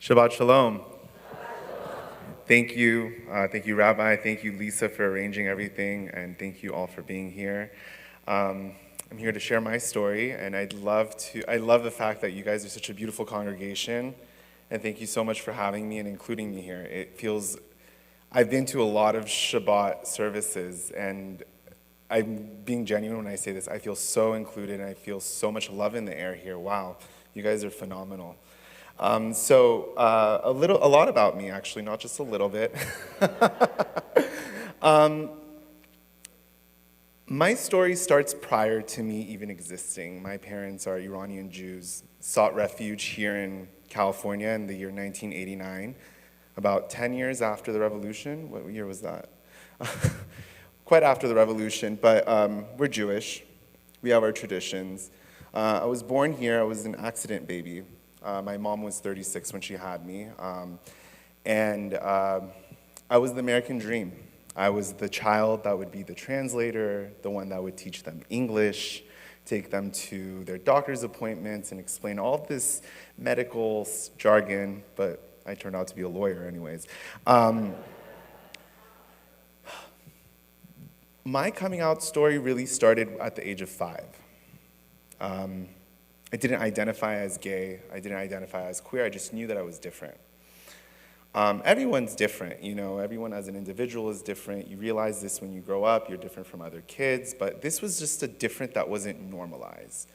Shabbat Shalom. Thank you, Rabbi. Thank you, Lisa, for arranging everything, and thank you all for being here. I'm here to share my story, and I love the fact that you guys are such a beautiful congregation, and thank you so much for having me and including me here. I've been to a lot of Shabbat services, and I'm being genuine when I say this. I feel so included, and I feel so much love in the air here. Wow, you guys are phenomenal. A lot about me, actually, not just a little bit. My story starts prior to me even existing. My parents are Iranian Jews, sought refuge here in California in the year 1989, about 10 years after the revolution. What year was that? Quite after the revolution, but we're Jewish. We have our traditions. I was born here. I was an accident baby. My mom was 36 when she had me, and I was the American dream. I was the child that would be the translator, the one that would teach them English, take them to their doctor's appointments, and explain all this medical jargon, but I turned out to be a lawyer anyways. My coming out story really started at the age of 5. I didn't identify as gay, I didn't identify as queer, I just knew that I was different. Everyone's different, everyone as an individual is different. You realize this when you grow up, you're different from other kids, but this was just a different that wasn't normalized.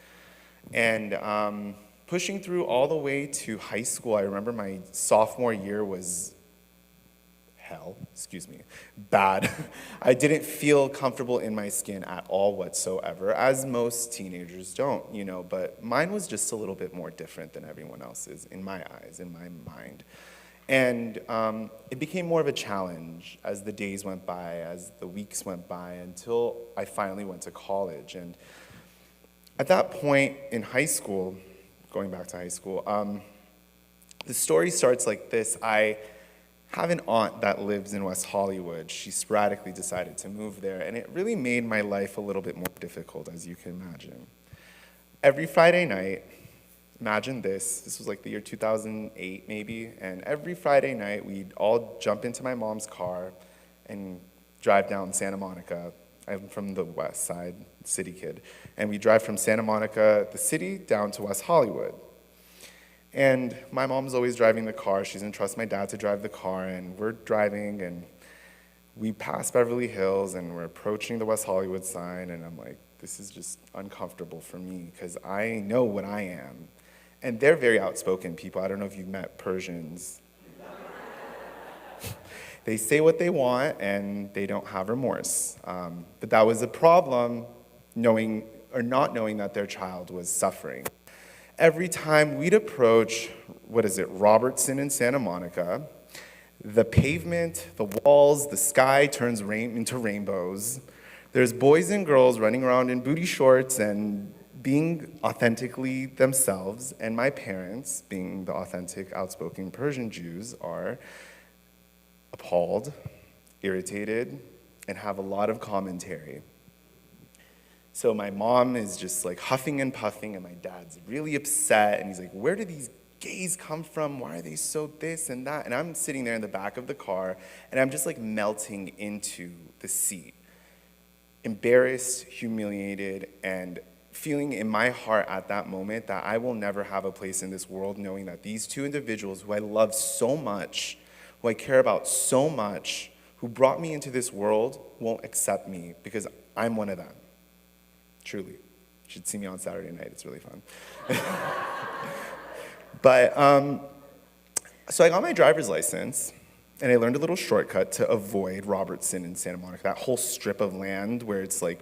And pushing through all the way to high school, I remember my sophomore year was bad. I didn't feel comfortable in my skin at all whatsoever, as most teenagers don't, but mine was just a little bit more different than everyone else's, in my eyes, in my mind. And it became more of a challenge as the days went by, as the weeks went by, until I finally went to college. And At that point in high school, going back to high school, the story starts like this. I have an aunt that lives in West Hollywood. She sporadically decided to move there, and it really made my life a little bit more difficult, as you can imagine. Every Friday night, imagine this was like the year 2008 maybe, and every Friday night we'd all jump into my mom's car and drive down Santa Monica. I'm from the west side, city kid, and we drive from Santa Monica, the city, down to West Hollywood. And my mom's always driving the car. She doesn't trust my dad to drive the car, and we're driving, and we pass Beverly Hills, and we're approaching the West Hollywood sign, and I'm like, this is just uncomfortable for me, because I know what I am. And they're very outspoken people. I don't know if you've met Persians. They say what they want, and they don't have remorse. But that was a problem, knowing or not knowing that their child was suffering. Every time we'd approach, Robertson in Santa Monica, the pavement, the walls, the sky turns into rainbows. There's boys and girls running around in booty shorts and being authentically themselves, and my parents, being the authentic, outspoken Persian Jews, are appalled, irritated, and have a lot of commentary. So my mom is just like huffing and puffing, and my dad's really upset, and he's like, where do these gays come from? Why are they so this and that? And I'm sitting there in the back of the car, and I'm just like melting into the seat, embarrassed, humiliated, and feeling in my heart at that moment that I will never have a place in this world, knowing that these two individuals who I love so much, who I care about so much, who brought me into this world, won't accept me because I'm one of them. Truly. You should see me on Saturday night. It's really fun. But, so I got my driver's license, and I learned a little shortcut to avoid Robertson in Santa Monica, that whole strip of land where it's like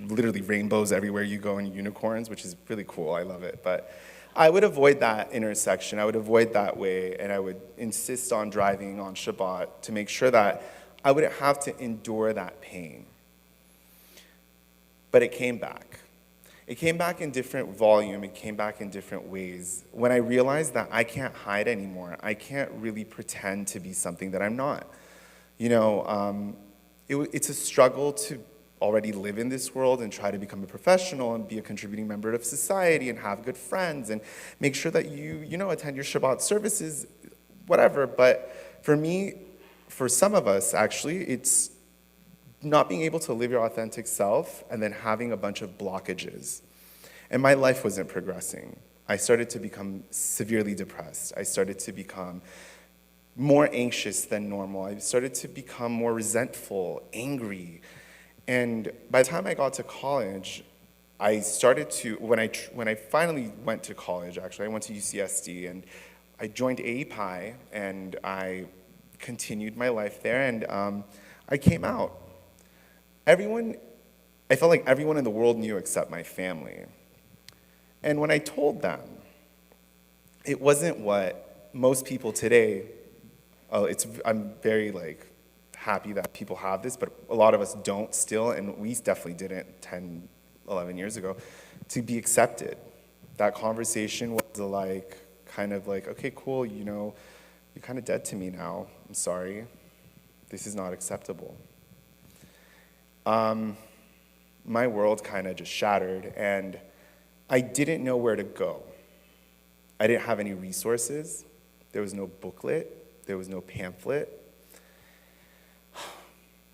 literally rainbows everywhere you go and unicorns, which is really cool. I love it. But I would avoid that intersection. I would avoid that way, and I would insist on driving on Shabbat to make sure that I wouldn't have to endure that pain. But it came back. It came back in different volume. It came back in different ways. When I realized that I can't hide anymore, I can't really pretend to be something that I'm not. You know, it's a struggle to already live in this world and try to become a professional and be a contributing member of society and have good friends and make sure that you attend your Shabbat services, whatever. But for me, for some of us, actually, it's not being able to live your authentic self and then having a bunch of blockages. And my life wasn't progressing. I started to become severely depressed. I started to become more anxious than normal. I started to become more resentful, angry. And by the time I got to college, I started to, when I finally went to college, actually, I went to UCSD, and I joined AEPI, and I continued my life there, and I came out. I felt like everyone in the world knew except my family. And when I told them, it wasn't what most people today, I'm very happy that people have this, but a lot of us don't still, and we definitely didn't 10, 11 years ago, to be accepted. That conversation was okay, cool, you're kind of dead to me now. I'm sorry. This is not acceptable. My world kind of just shattered, and I didn't know where to go. I didn't have any resources. There was no booklet. There was no pamphlet.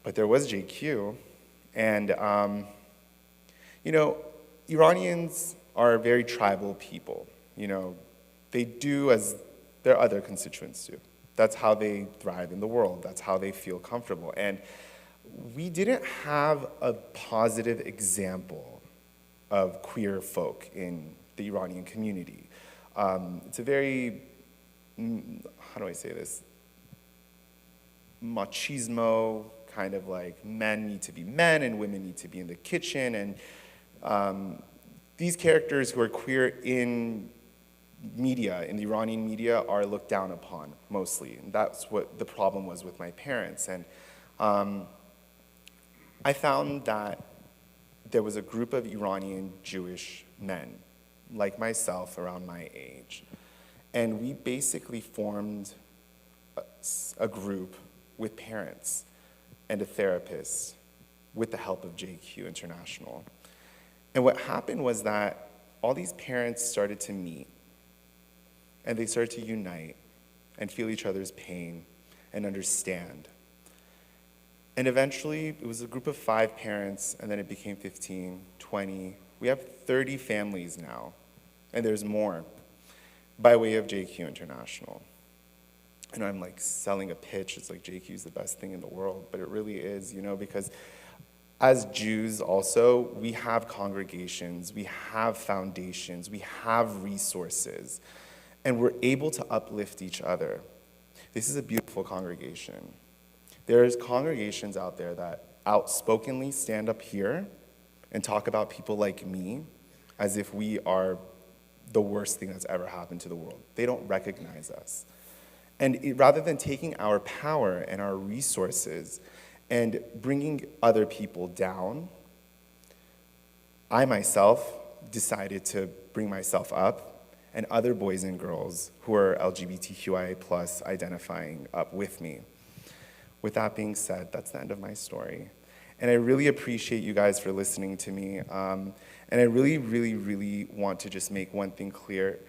But there was JQ. And, Iranians are very tribal people. They do as their other constituents do. That's how they thrive in the world. That's how they feel comfortable. And we didn't have a positive example of queer folk in the Iranian community. It's a very, how do I say this, machismo, kind of men need to be men and women need to be in the kitchen. And these characters who are queer in media, in the Iranian media, are looked down upon mostly. And that's what the problem was with my parents. And I found that there was a group of Iranian Jewish men, like myself, around my age. And we basically formed a group with parents and a therapist with the help of JQ International. And what happened was that all these parents started to meet, and they started to unite and feel each other's pain and understand. And eventually, it was a group of 5 parents, and then it became 15, 20. We have 30 families now, and there's more, by way of JQ International. And I'm like selling a pitch. It's like JQ is the best thing in the world, but it really is, because as Jews also, we have congregations, we have foundations, we have resources, and we're able to uplift each other. This is a beautiful congregation. There's congregations out there that outspokenly stand up here and talk about people like me as if we are the worst thing that's ever happened to the world. They don't recognize us. And rather than taking our power and our resources and bringing other people down, I myself decided to bring myself up and other boys and girls who are LGBTQIA+ identifying up with me. With that being said, that's the end of my story. And I really appreciate you guys for listening to me. And I really, really, really want to just make one thing clear.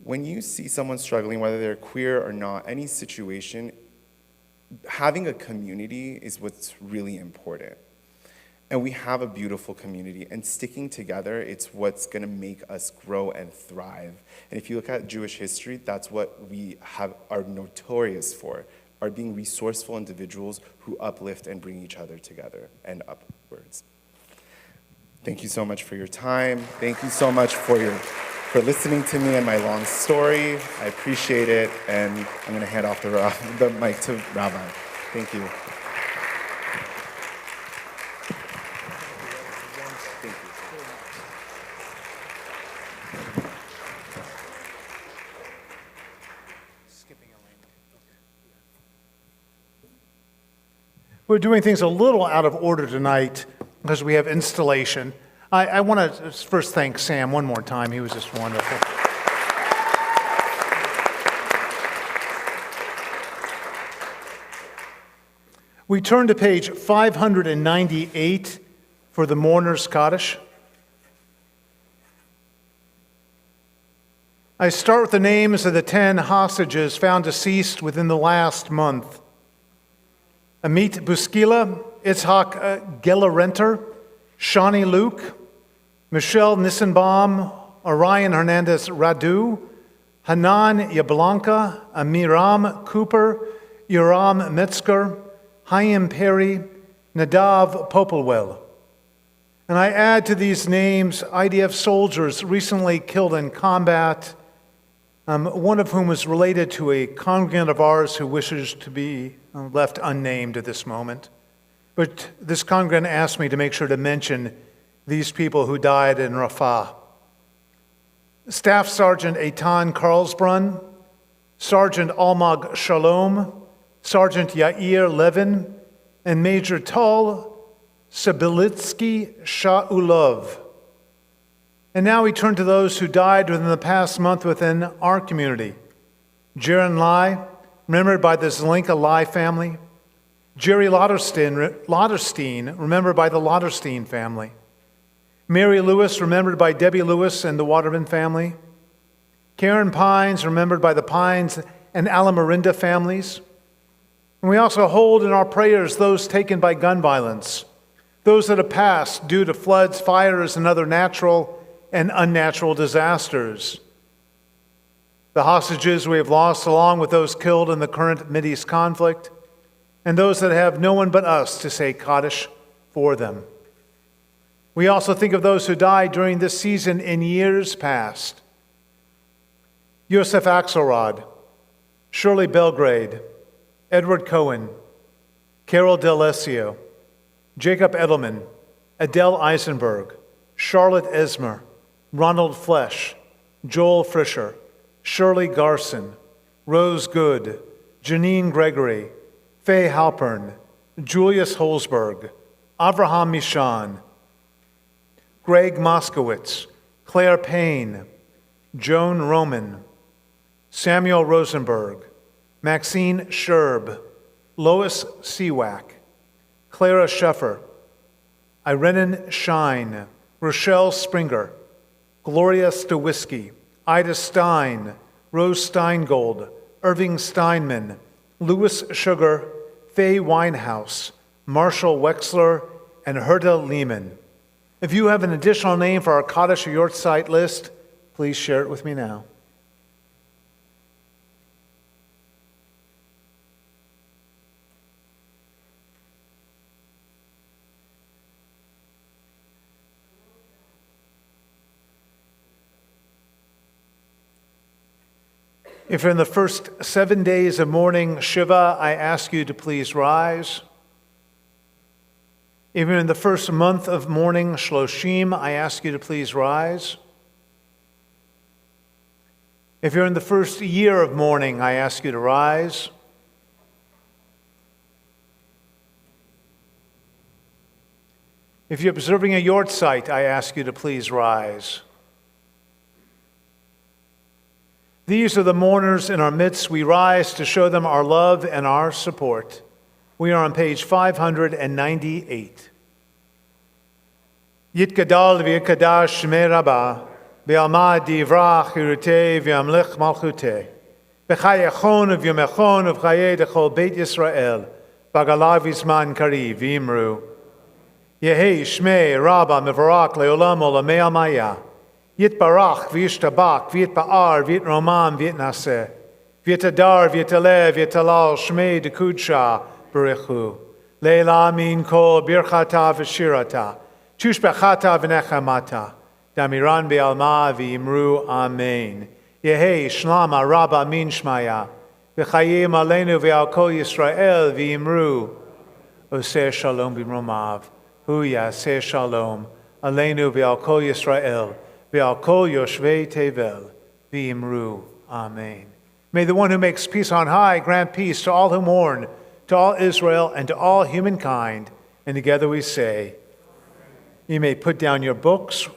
When you see someone struggling, whether they're queer or not, any situation, having a community is what's really important. And we have a beautiful community, and sticking together, it's what's gonna make us grow and thrive. And if you look at Jewish history, that's what we are notorious for, are being resourceful individuals who uplift and bring each other together and upwards. Thank you so much for your time. Thank you so much for listening to me and my long story. I appreciate it, and I'm going to hand off the mic to Rabbi. Thank you. We're doing things a little out of order tonight because we have installation. I want to first thank Sam one more time. He was just wonderful. We turn to page 598 for the Mourner's Kaddish. I start with the names of the 10 hostages found deceased within the last month. Amit Buskila, Itzhak Geller-Renter, Shawnee Luke, Michelle Nissenbaum, Orion Hernandez Radu, Hanan Yablanca, Amiram Cooper, Yoram Metzger, Chaim Perry, Nadav Popelwell. And I add to these names IDF soldiers recently killed in combat, one of whom was related to a congregant of ours who wishes to be left unnamed at this moment. But this congregant asked me to make sure to mention these people who died in Rafah. Staff Sergeant Eitan Karlsbrunn, Sergeant Almog Shalom, Sergeant Yair Levin, and Major Tal Sibilitsky Sha'ulov. And now we turn to those who died within the past month within our community. Jaron Lai, remembered by the Zelenka Lai family. Jerry Lauderstein, remembered by the Lauderstein family. Mary Lewis, remembered by Debbie Lewis and the Waterman family. Karen Pines, remembered by the Pines and Alamarinda families. And we also hold in our prayers those taken by gun violence, those that have passed due to floods, fires, and other natural and unnatural disasters. The hostages we have lost, along with those killed in the current Mideast conflict, and those that have no one but us to say Kaddish for them. We also think of those who died during this season in years past. Yosef Axelrod, Shirley Belgrade, Edward Cohen, Carol D'Alessio, Jacob Edelman, Adele Eisenberg, Charlotte Esmer, Ronald Flesh, Joel Frischer, Shirley Garson, Rose Good, Janine Gregory, Faye Halpern, Julius Holzberg, Avraham Mishan, Greg Moskowitz, Claire Payne, Joan Roman, Samuel Rosenberg, Maxine Sherb, Lois Seawack, Clara Scheffer, Irenen Shine, Rochelle Springer, Gloria Stawisky, Ida Stein, Rose Steingold, Irving Steinman, Louis Sugar, Faye Winehouse, Marshall Wexler, and Herta Lehman. If you have an additional name for our Kaddish or Yortzeit list, please share it with me now. If you're in the first 7 days of mourning Shiva, I ask you to please rise. If you're in the first month of mourning Shloshim, I ask you to please rise. If you're in the first year of mourning, I ask you to rise. If you're observing a Yortzeit, I ask you to please rise. These are the mourners in our midst. We rise to show them our love and our support. We are on page 598. Yitgadal v'yikadash shmei Rabbah, v'alma divrach yirutei v'yamlich malchutei, v'chayachon v'yomechon v'chayei dechol Beit Yisrael, v'agalav v'zman kariv v'imru. Yehi shmei Rabbah mevarak leolam olamei almaya, Yitbarach v'yishtabak v'yitba'ar v'yitromam v'yitnaseh, v'yitadar v'yitaleh v'yitalal shmei dekudsha b'rechu, leila min kol birchata v'shirata, tushbechata v'nechamata, damiran be'alma v'yimru amen. Yehi shlama Rabbah min shmaya, v'chayim aleinu v'al kol Yisrael v'yimru, oseh shalom b'mromav, hu yaseh shalom, aleinu v'al kol Yisrael, V'al kol yoshvei tevel, v'imru, amen. May the one who makes peace on high grant peace to all who mourn, to all Israel, and to all humankind. And together we say, you may put down your books.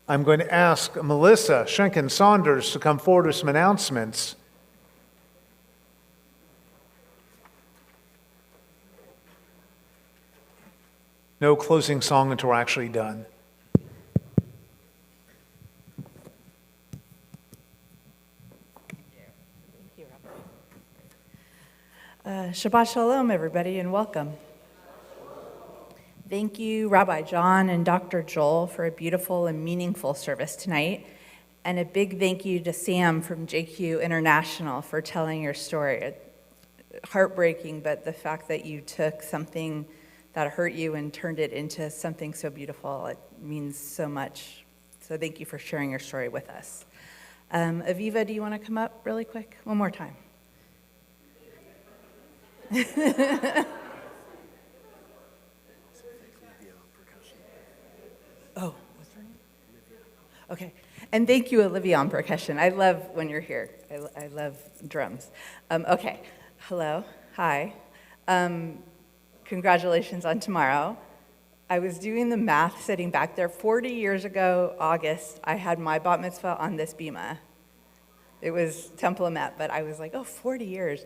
I'm going to ask Melissa Schenken-Saunders to come forward with some announcements. No closing song until we're actually done. Shabbat Shalom, everybody, and welcome. Thank you, Rabbi John and Dr. Joel, for a beautiful and meaningful service tonight. And a big thank you to Sam from JQ International for telling your story. Heartbreaking, but the fact that you took something that hurt you and turned it into something so beautiful, it means so much. So thank you for sharing your story with us. Aviva, do you want to come up really quick? One more time. Oh, what's her name? Okay. And thank you, Olivia, on percussion. I love when you're here. I love drums. Okay. Hello. Hi. Congratulations on tomorrow. I was doing the math sitting back there. 40 years ago, August, I had my bat mitzvah on this bima. It was Temple Emet, but I was like, oh, 40 years.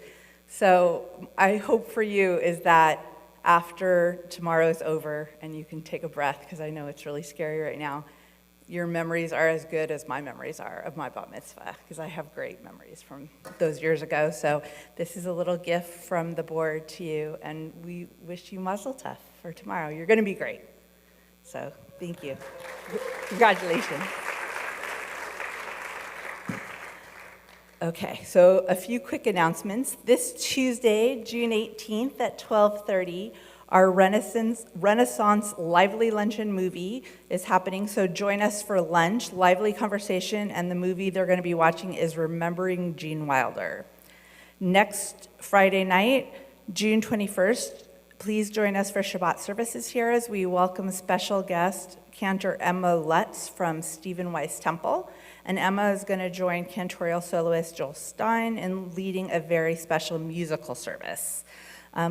So I hope for you is that after tomorrow's over and you can take a breath, because I know it's really scary right now, your memories are as good as my memories are of my bat mitzvah, because I have great memories from those years ago. So this is a little gift from the board to you, and we wish you mazel tov for tomorrow. You're going to be great. So thank you. Congratulations. Okay, so a few quick announcements. This Tuesday, June 18th at 12:30, our Renaissance Lively Luncheon movie is happening, so join us for lunch, lively conversation, and the movie they're going to be watching is Remembering Gene Wilder. Next Friday night, June 21st, please join us for Shabbat services here as we welcome special guest Cantor Emma Lutz from Stephen Weiss Temple. And Emma is going to join cantorial soloist Joel Stein in leading a very special musical service.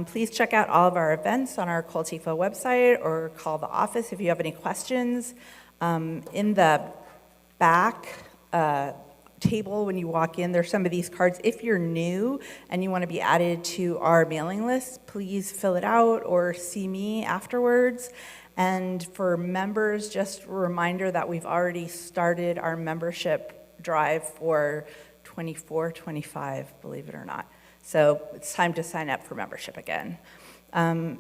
Please check out all of our events on our Kol Tikva website or call the office if you have any questions. In the back table when you walk in. There's some of these cards. If you're new and you want to be added to our mailing list, please fill it out or see me afterwards. And for members, just a reminder that we've already started our membership drive for 24-25, believe it or not. So it's time to sign up for membership again.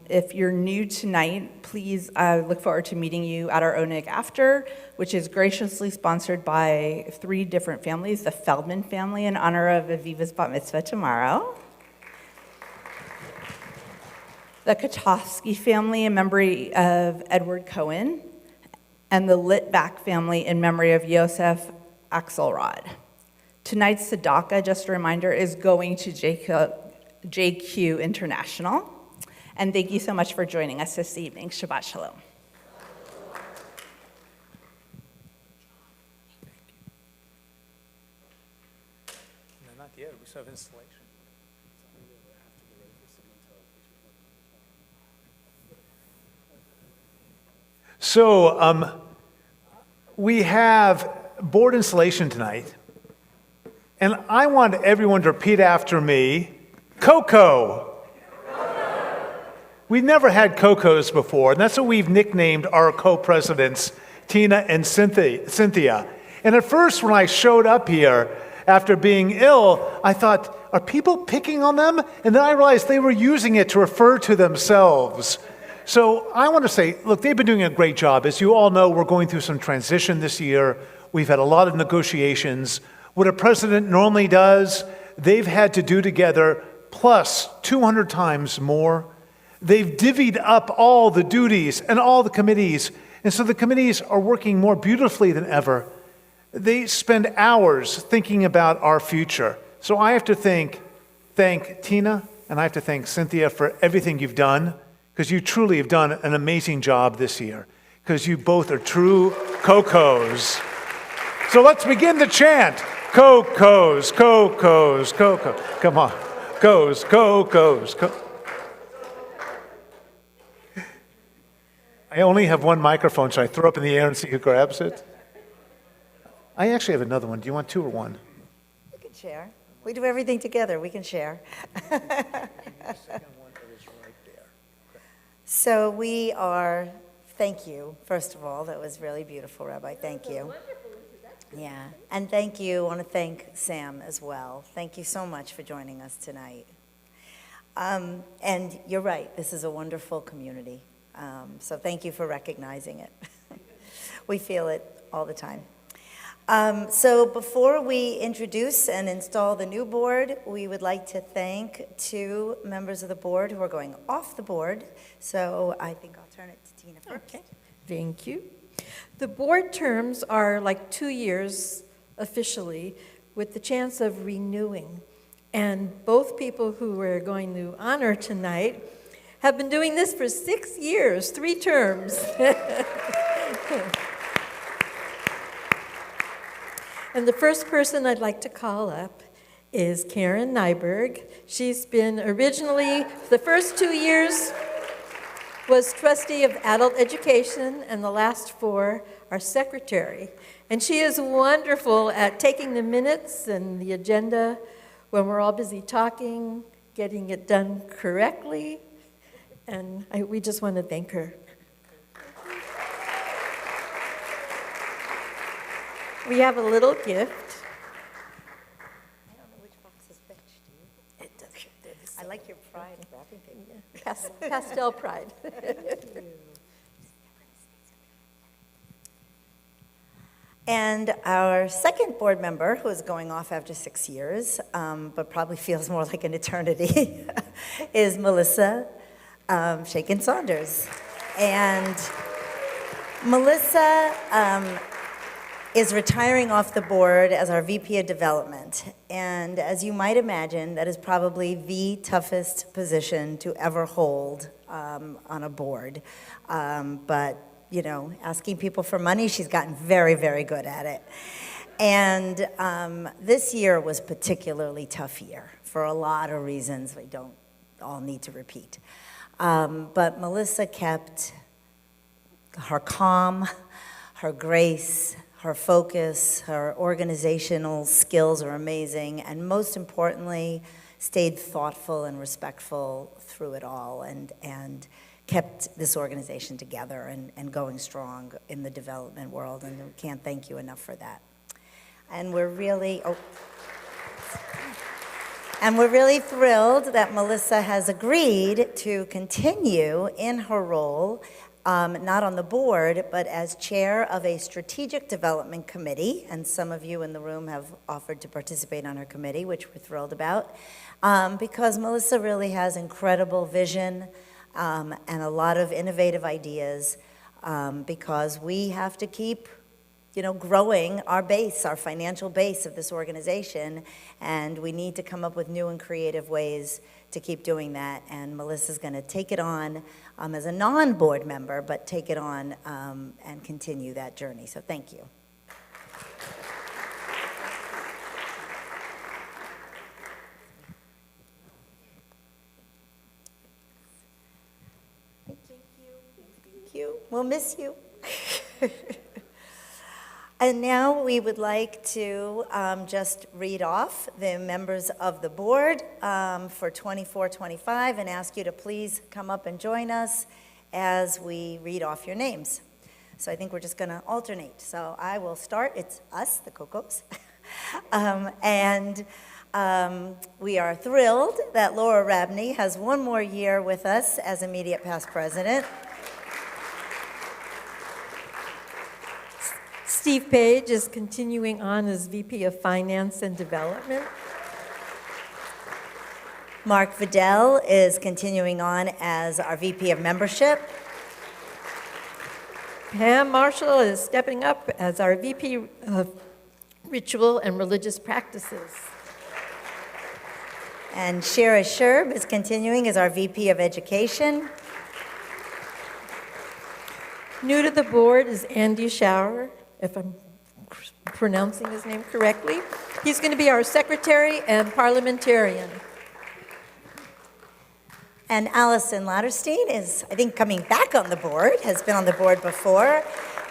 If you're new tonight, please look forward to meeting you at our ONIG after, which is graciously sponsored by 3 different families, the Feldman family in honor of Aviva's bat mitzvah tomorrow, the Katofsky family in memory of Edward Cohen, and the Litvak family in memory of Yosef Axelrod. Tonight's tzedakah, just a reminder, is going to JQ International. And thank you so much for joining us this evening. Shabbat Shalom. No, not yet. We still have installation. So we have board installation tonight. And I want everyone to repeat after me, Coco. We've never had Cocos before, and that's what we've nicknamed our co-presidents, Tina and Cynthia. And at first, when I showed up here after being ill, I thought, are people picking on them? And then I realized they were using it to refer to themselves. So I want to say, look, they've been doing a great job. As you all know, we're going through some transition this year. We've had a lot of negotiations. What a president normally does, they've had to do together, plus 200 times more. They've divvied up all the duties and all the committees, and so the committees are working more beautifully than ever. They spend hours thinking about our future. So I have to thank Tina, and I have to thank Cynthia for everything you've done, because you truly have done an amazing job this year, because you both are true Cocos. So let's begin the chant. Cocos, Cocos, Cocos. Come on. Cocos, Cocos, Cocos. I only have one microphone. Should I throw up in the air and see who grabs it? I actually have another one. Do you want 2 or 1? We can share. We do everything together. We can share. So we are, thank you, first of all. That was really beautiful, Rabbi. Thank you. Yeah. And thank you. I want to thank Sam as well. Thank you so much for joining us tonight. And you're right. This is a wonderful community. So thank you for recognizing it. We feel it all the time. So before we introduce and install the new board, we would like to thank 2 members of the board who are going off the board. So I think I'll turn it to Tina first. Okay, thank you. The board terms are like 2 years officially, with the chance of renewing. And both people who we're going to honor tonight have been doing this for 6 years, 3 terms. And the first person I'd like to call up is Karen Nyberg. She's been originally, the first 2 years, was trustee of adult education, and the last 4 are secretary. And she is wonderful at taking the minutes and the agenda when we're all busy talking, getting it done correctly. And we just want to thank her. We have a little gift. I don't know which box is which, do you? It does. I like your pride wrapping paper. Pastel pride. And our second board member, who is going off after 6 years, but probably feels more like an eternity, is Melissa Shakin Saunders. And Melissa is retiring off the board as our VP of Development. And as you might imagine, that is probably the toughest position to ever hold on a board. But, you know, asking people for money, she's gotten very, very good at it. And this year was a particularly tough year for a lot of reasons we don't all need to repeat. But Melissa kept her calm, her grace, her focus, her organizational skills are amazing, and most importantly, stayed thoughtful and respectful through it all, and kept this organization together and going strong in the development world, and we can't thank you enough for that. And we're really thrilled that Melissa has agreed to continue in her role, not on the board, but as chair of a strategic development committee, and some of you in the room have offered to participate on her committee, which we're thrilled about, because Melissa really has incredible vision and a lot of innovative ideas, because we have to keep growing our base, our financial base of this organization, and we need to come up with new and creative ways to keep doing that. And Melissa's going to take it on as a non-board member, but take it on and continue that journey. So thank you. Thank you. We'll miss you. And now we would like to just read off the members of the board for 24-25 and ask you to please come up and join us as we read off your names. So I think we're just going to alternate. So I will start. It's us, the Cocos. We are thrilled that Laura Rabney has one more year with us as immediate past president. Steve Page is continuing on as VP of Finance and Development. Mark Vidal is continuing on as our VP of Membership. Pam Marshall is stepping up as our VP of Ritual and Religious Practices. And Shira Sherb is continuing as our VP of Education. New to the board is Andy Schauer, if I'm pronouncing his name correctly. He's going to be our secretary and parliamentarian. And Allison Latterstein is, I think, coming back on the board, has been on the board before.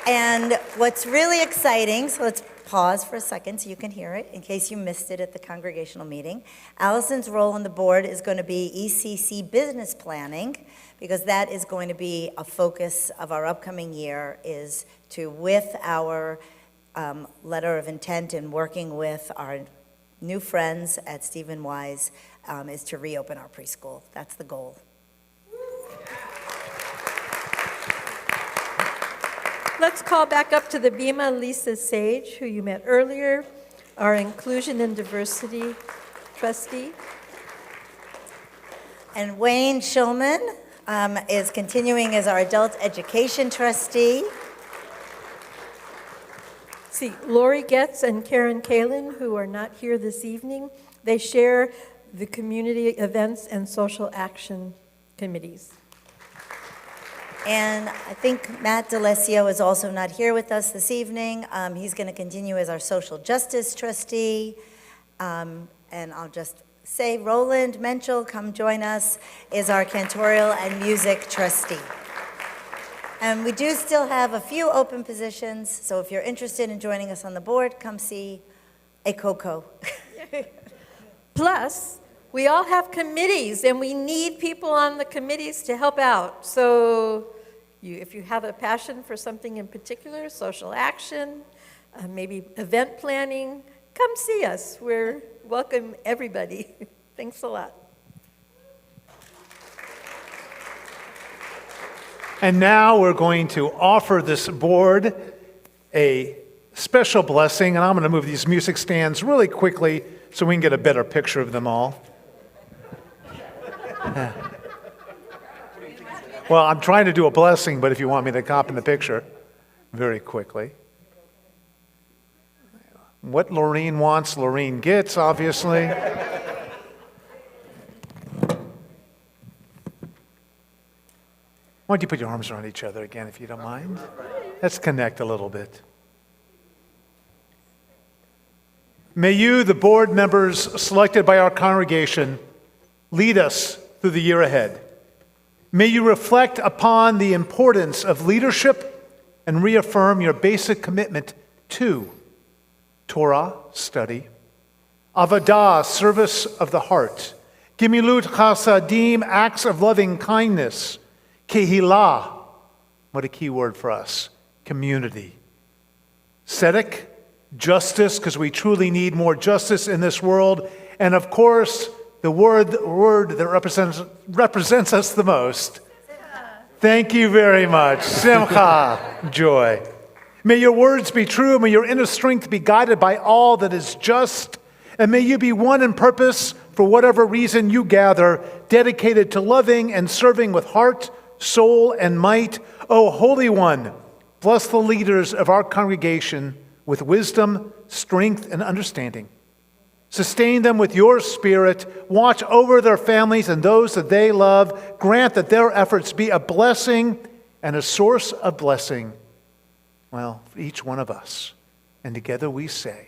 And what's really exciting, so let's pause for a second so you can hear it in case you missed it at the congregational meeting. Allison's role on the board is going to be ECC business planning, because that is going to be a focus of our upcoming year, is to, with our letter of intent and working with our new friends at Stephen Wise, is to reopen our preschool. That's the goal. Let's call back up to the Bema Lisa Sage, who you met earlier, our Inclusion and Diversity trustee. And Wayne Schulman is continuing as our Adult Education trustee. See, Lori Getz and Karen Kalin, who are not here this evening, they share the community events and social action committees. And I think Matt DeLessio is also not here with us this evening. He's going to continue as our social justice trustee. And I'll just say Roland Menchel, come join us, is our cantorial and music trustee. And we do still have a few open positions, so if you're interested in joining us on the board, come see a Coco. Plus, we all have committees, and we need people on the committees to help out. So if you have a passion for something in particular, social action, maybe event planning, come see us. We're welcome everybody. Thanks a lot. And now we're going to offer this board a special blessing, and I'm going to move these music stands really quickly so we can get a better picture of them all. Well, I'm trying to do a blessing, but if you want me to cop in the picture, very quickly. What Lorene wants, Lorene gets, obviously. Why don't you put your arms around each other again, if you don't mind? Let's connect a little bit. May you, the board members selected by our congregation, lead us through the year ahead. May you reflect upon the importance of leadership and reaffirm your basic commitment 2, Torah, study. Avodah, service of the heart. Gimilut chasadim, acts of loving kindness. Kehilah, what a key word for us, community. Tzedek, justice, because we truly need more justice in this world. And of course, the word that represents us the most. Thank you very much. Simcha, joy. May your words be true. May your inner strength be guided by all that is just. And may you be one in purpose for whatever reason you gather, dedicated to loving and serving with heart, soul, and might. O Holy One, bless the leaders of our congregation with wisdom, strength, and understanding. Sustain them with your spirit. Watch over their families and those that they love. Grant that their efforts be a blessing and a source of blessing, well, for each one of us. And together we say,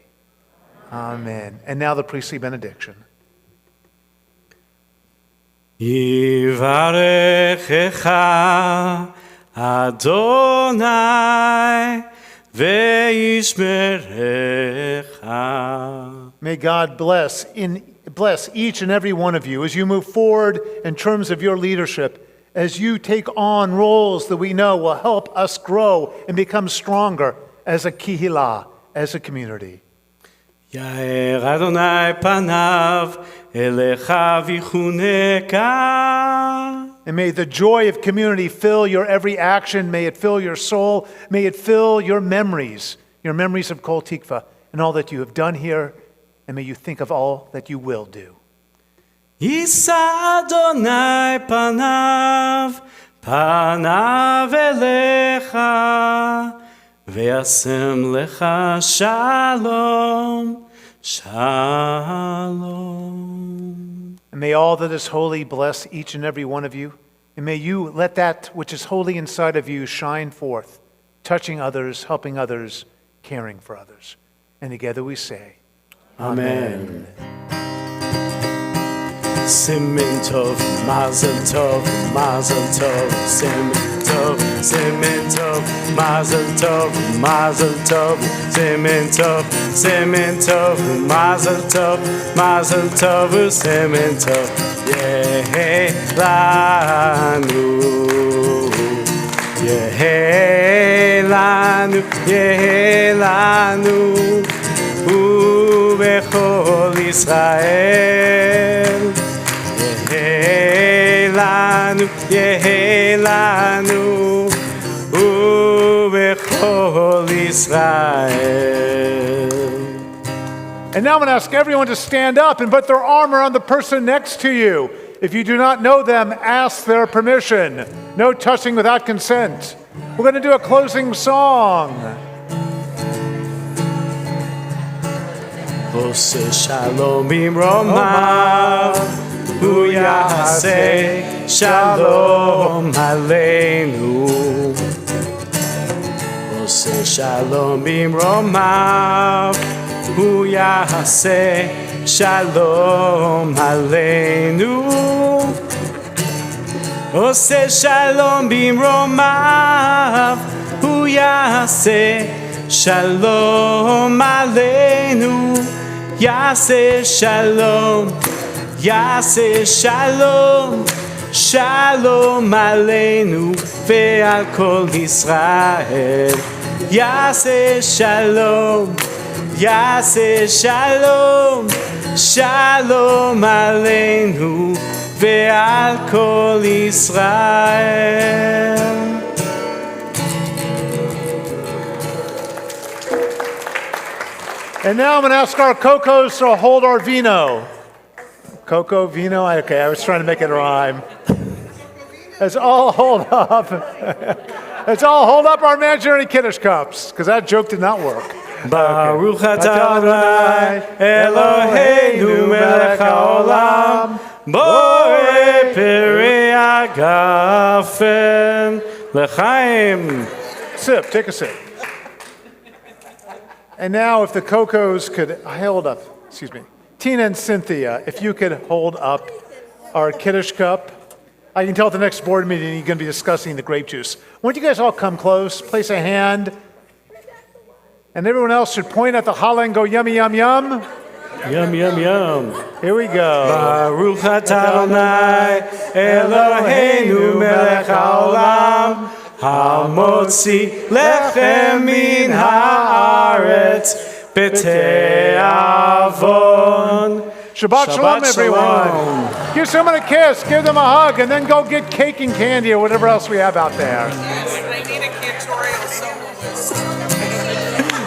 Amen. And now the priestly benediction. Yivarechecha Adonai ve'yishmerecha. May God bless each and every one of you as you move forward in terms of your leadership, as you take on roles that we know will help us grow and become stronger as a kihilah, as a community. Yair Adonai panav elecha vichuneka. And may the joy of community fill your every action. May it fill your soul. May it fill your memories of Kol Tikva and all that you have done here. And may you think of all that you will do. Yisa Adonai panav elecha ve'asem lecha shalom. Shalom. And may all that is holy bless each and every one of you. And may you let that which is holy inside of you shine forth, touching others, helping others, caring for others. And together we say, Amen. Simin tov, mazel tov, mazel tov, simin tov, simin tov, mazel tov, mazel tov, simin tov, simin tov, mazel tov, mazel tov, simin tov. Yehelanu, yehelanu, yehelanu, ubechol Israel. Yehelanu, yehelanu, ubechol Israel. And now I'm going to ask everyone to stand up and put their arm around the person next to you. If you do not know them, ask their permission. No touching without consent. We're going to do a closing song. Ose shalom bimromav, hu yaseh shalom aleinu. Ose shalom bimromav, hu yaseh shalom aleinu. Ose shalom bimromav, hu yaseh shalom aleinu. Yaseh shalom, yaseh shalom, shalom aleinu ve'al kol Yisrael. Yaseh shalom, yaseh shalom, shalom aleinu ve'al kol Yisrael. And now I'm going to ask our Cocos to hold our vino. Coco, vino? Okay, I was trying to make it rhyme. Let's all hold up. Let's all hold up our imaginary Kiddush cups, because that joke did not work. Baruch atah Adonai Eloheinu melech haolam borei perei hagafen l'chaim. Sip, take a sip. And now if the Cocos could hold up, Tina and Cynthia, if you could hold up our Kiddush cup. I can tell at the next board meeting you're going to be discussing the grape juice. Why don't you guys all come close, place a hand. And everyone else should point at the challah and go yummy, yum, yum. Yum, yum, yum. Here we go. Baruch atah Adonai Eloheinu melech haolam hamotzi lechem min haaretz b'te'avon. Shabbat shalom, everyone. Give someone a kiss, give them a hug, and then go get cake and candy or whatever else we have out there.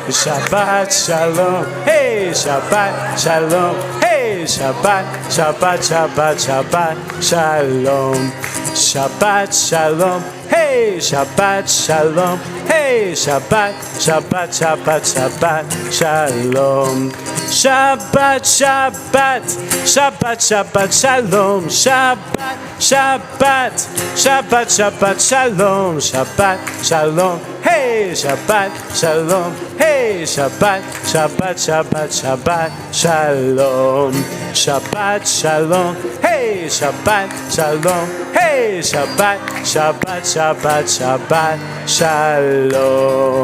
Shabbat shalom, hey, Shabbat shalom, hey, Shabbat, Shabbat, Shabbat, Shabbat shalom, Shabbat shalom, hey, Shabbat shalom, hey, Shabbat, Shabbat, Shabbat, Shabbat shalom, Shabbat, Shabbat, Shabbat, Shabbat shalom, Shabbat, Shabbat, Shabbat, Shabbat shalom, Shabbat shalom, hey, Shabbat shalom, hey, Shabbat, Shabbat, Shabbat, Shabbat shalom, Shabbat shalom, hey, Shabbat shalom, hey, Shabbat, Shabbat, Shabbat, Shabbat shalom.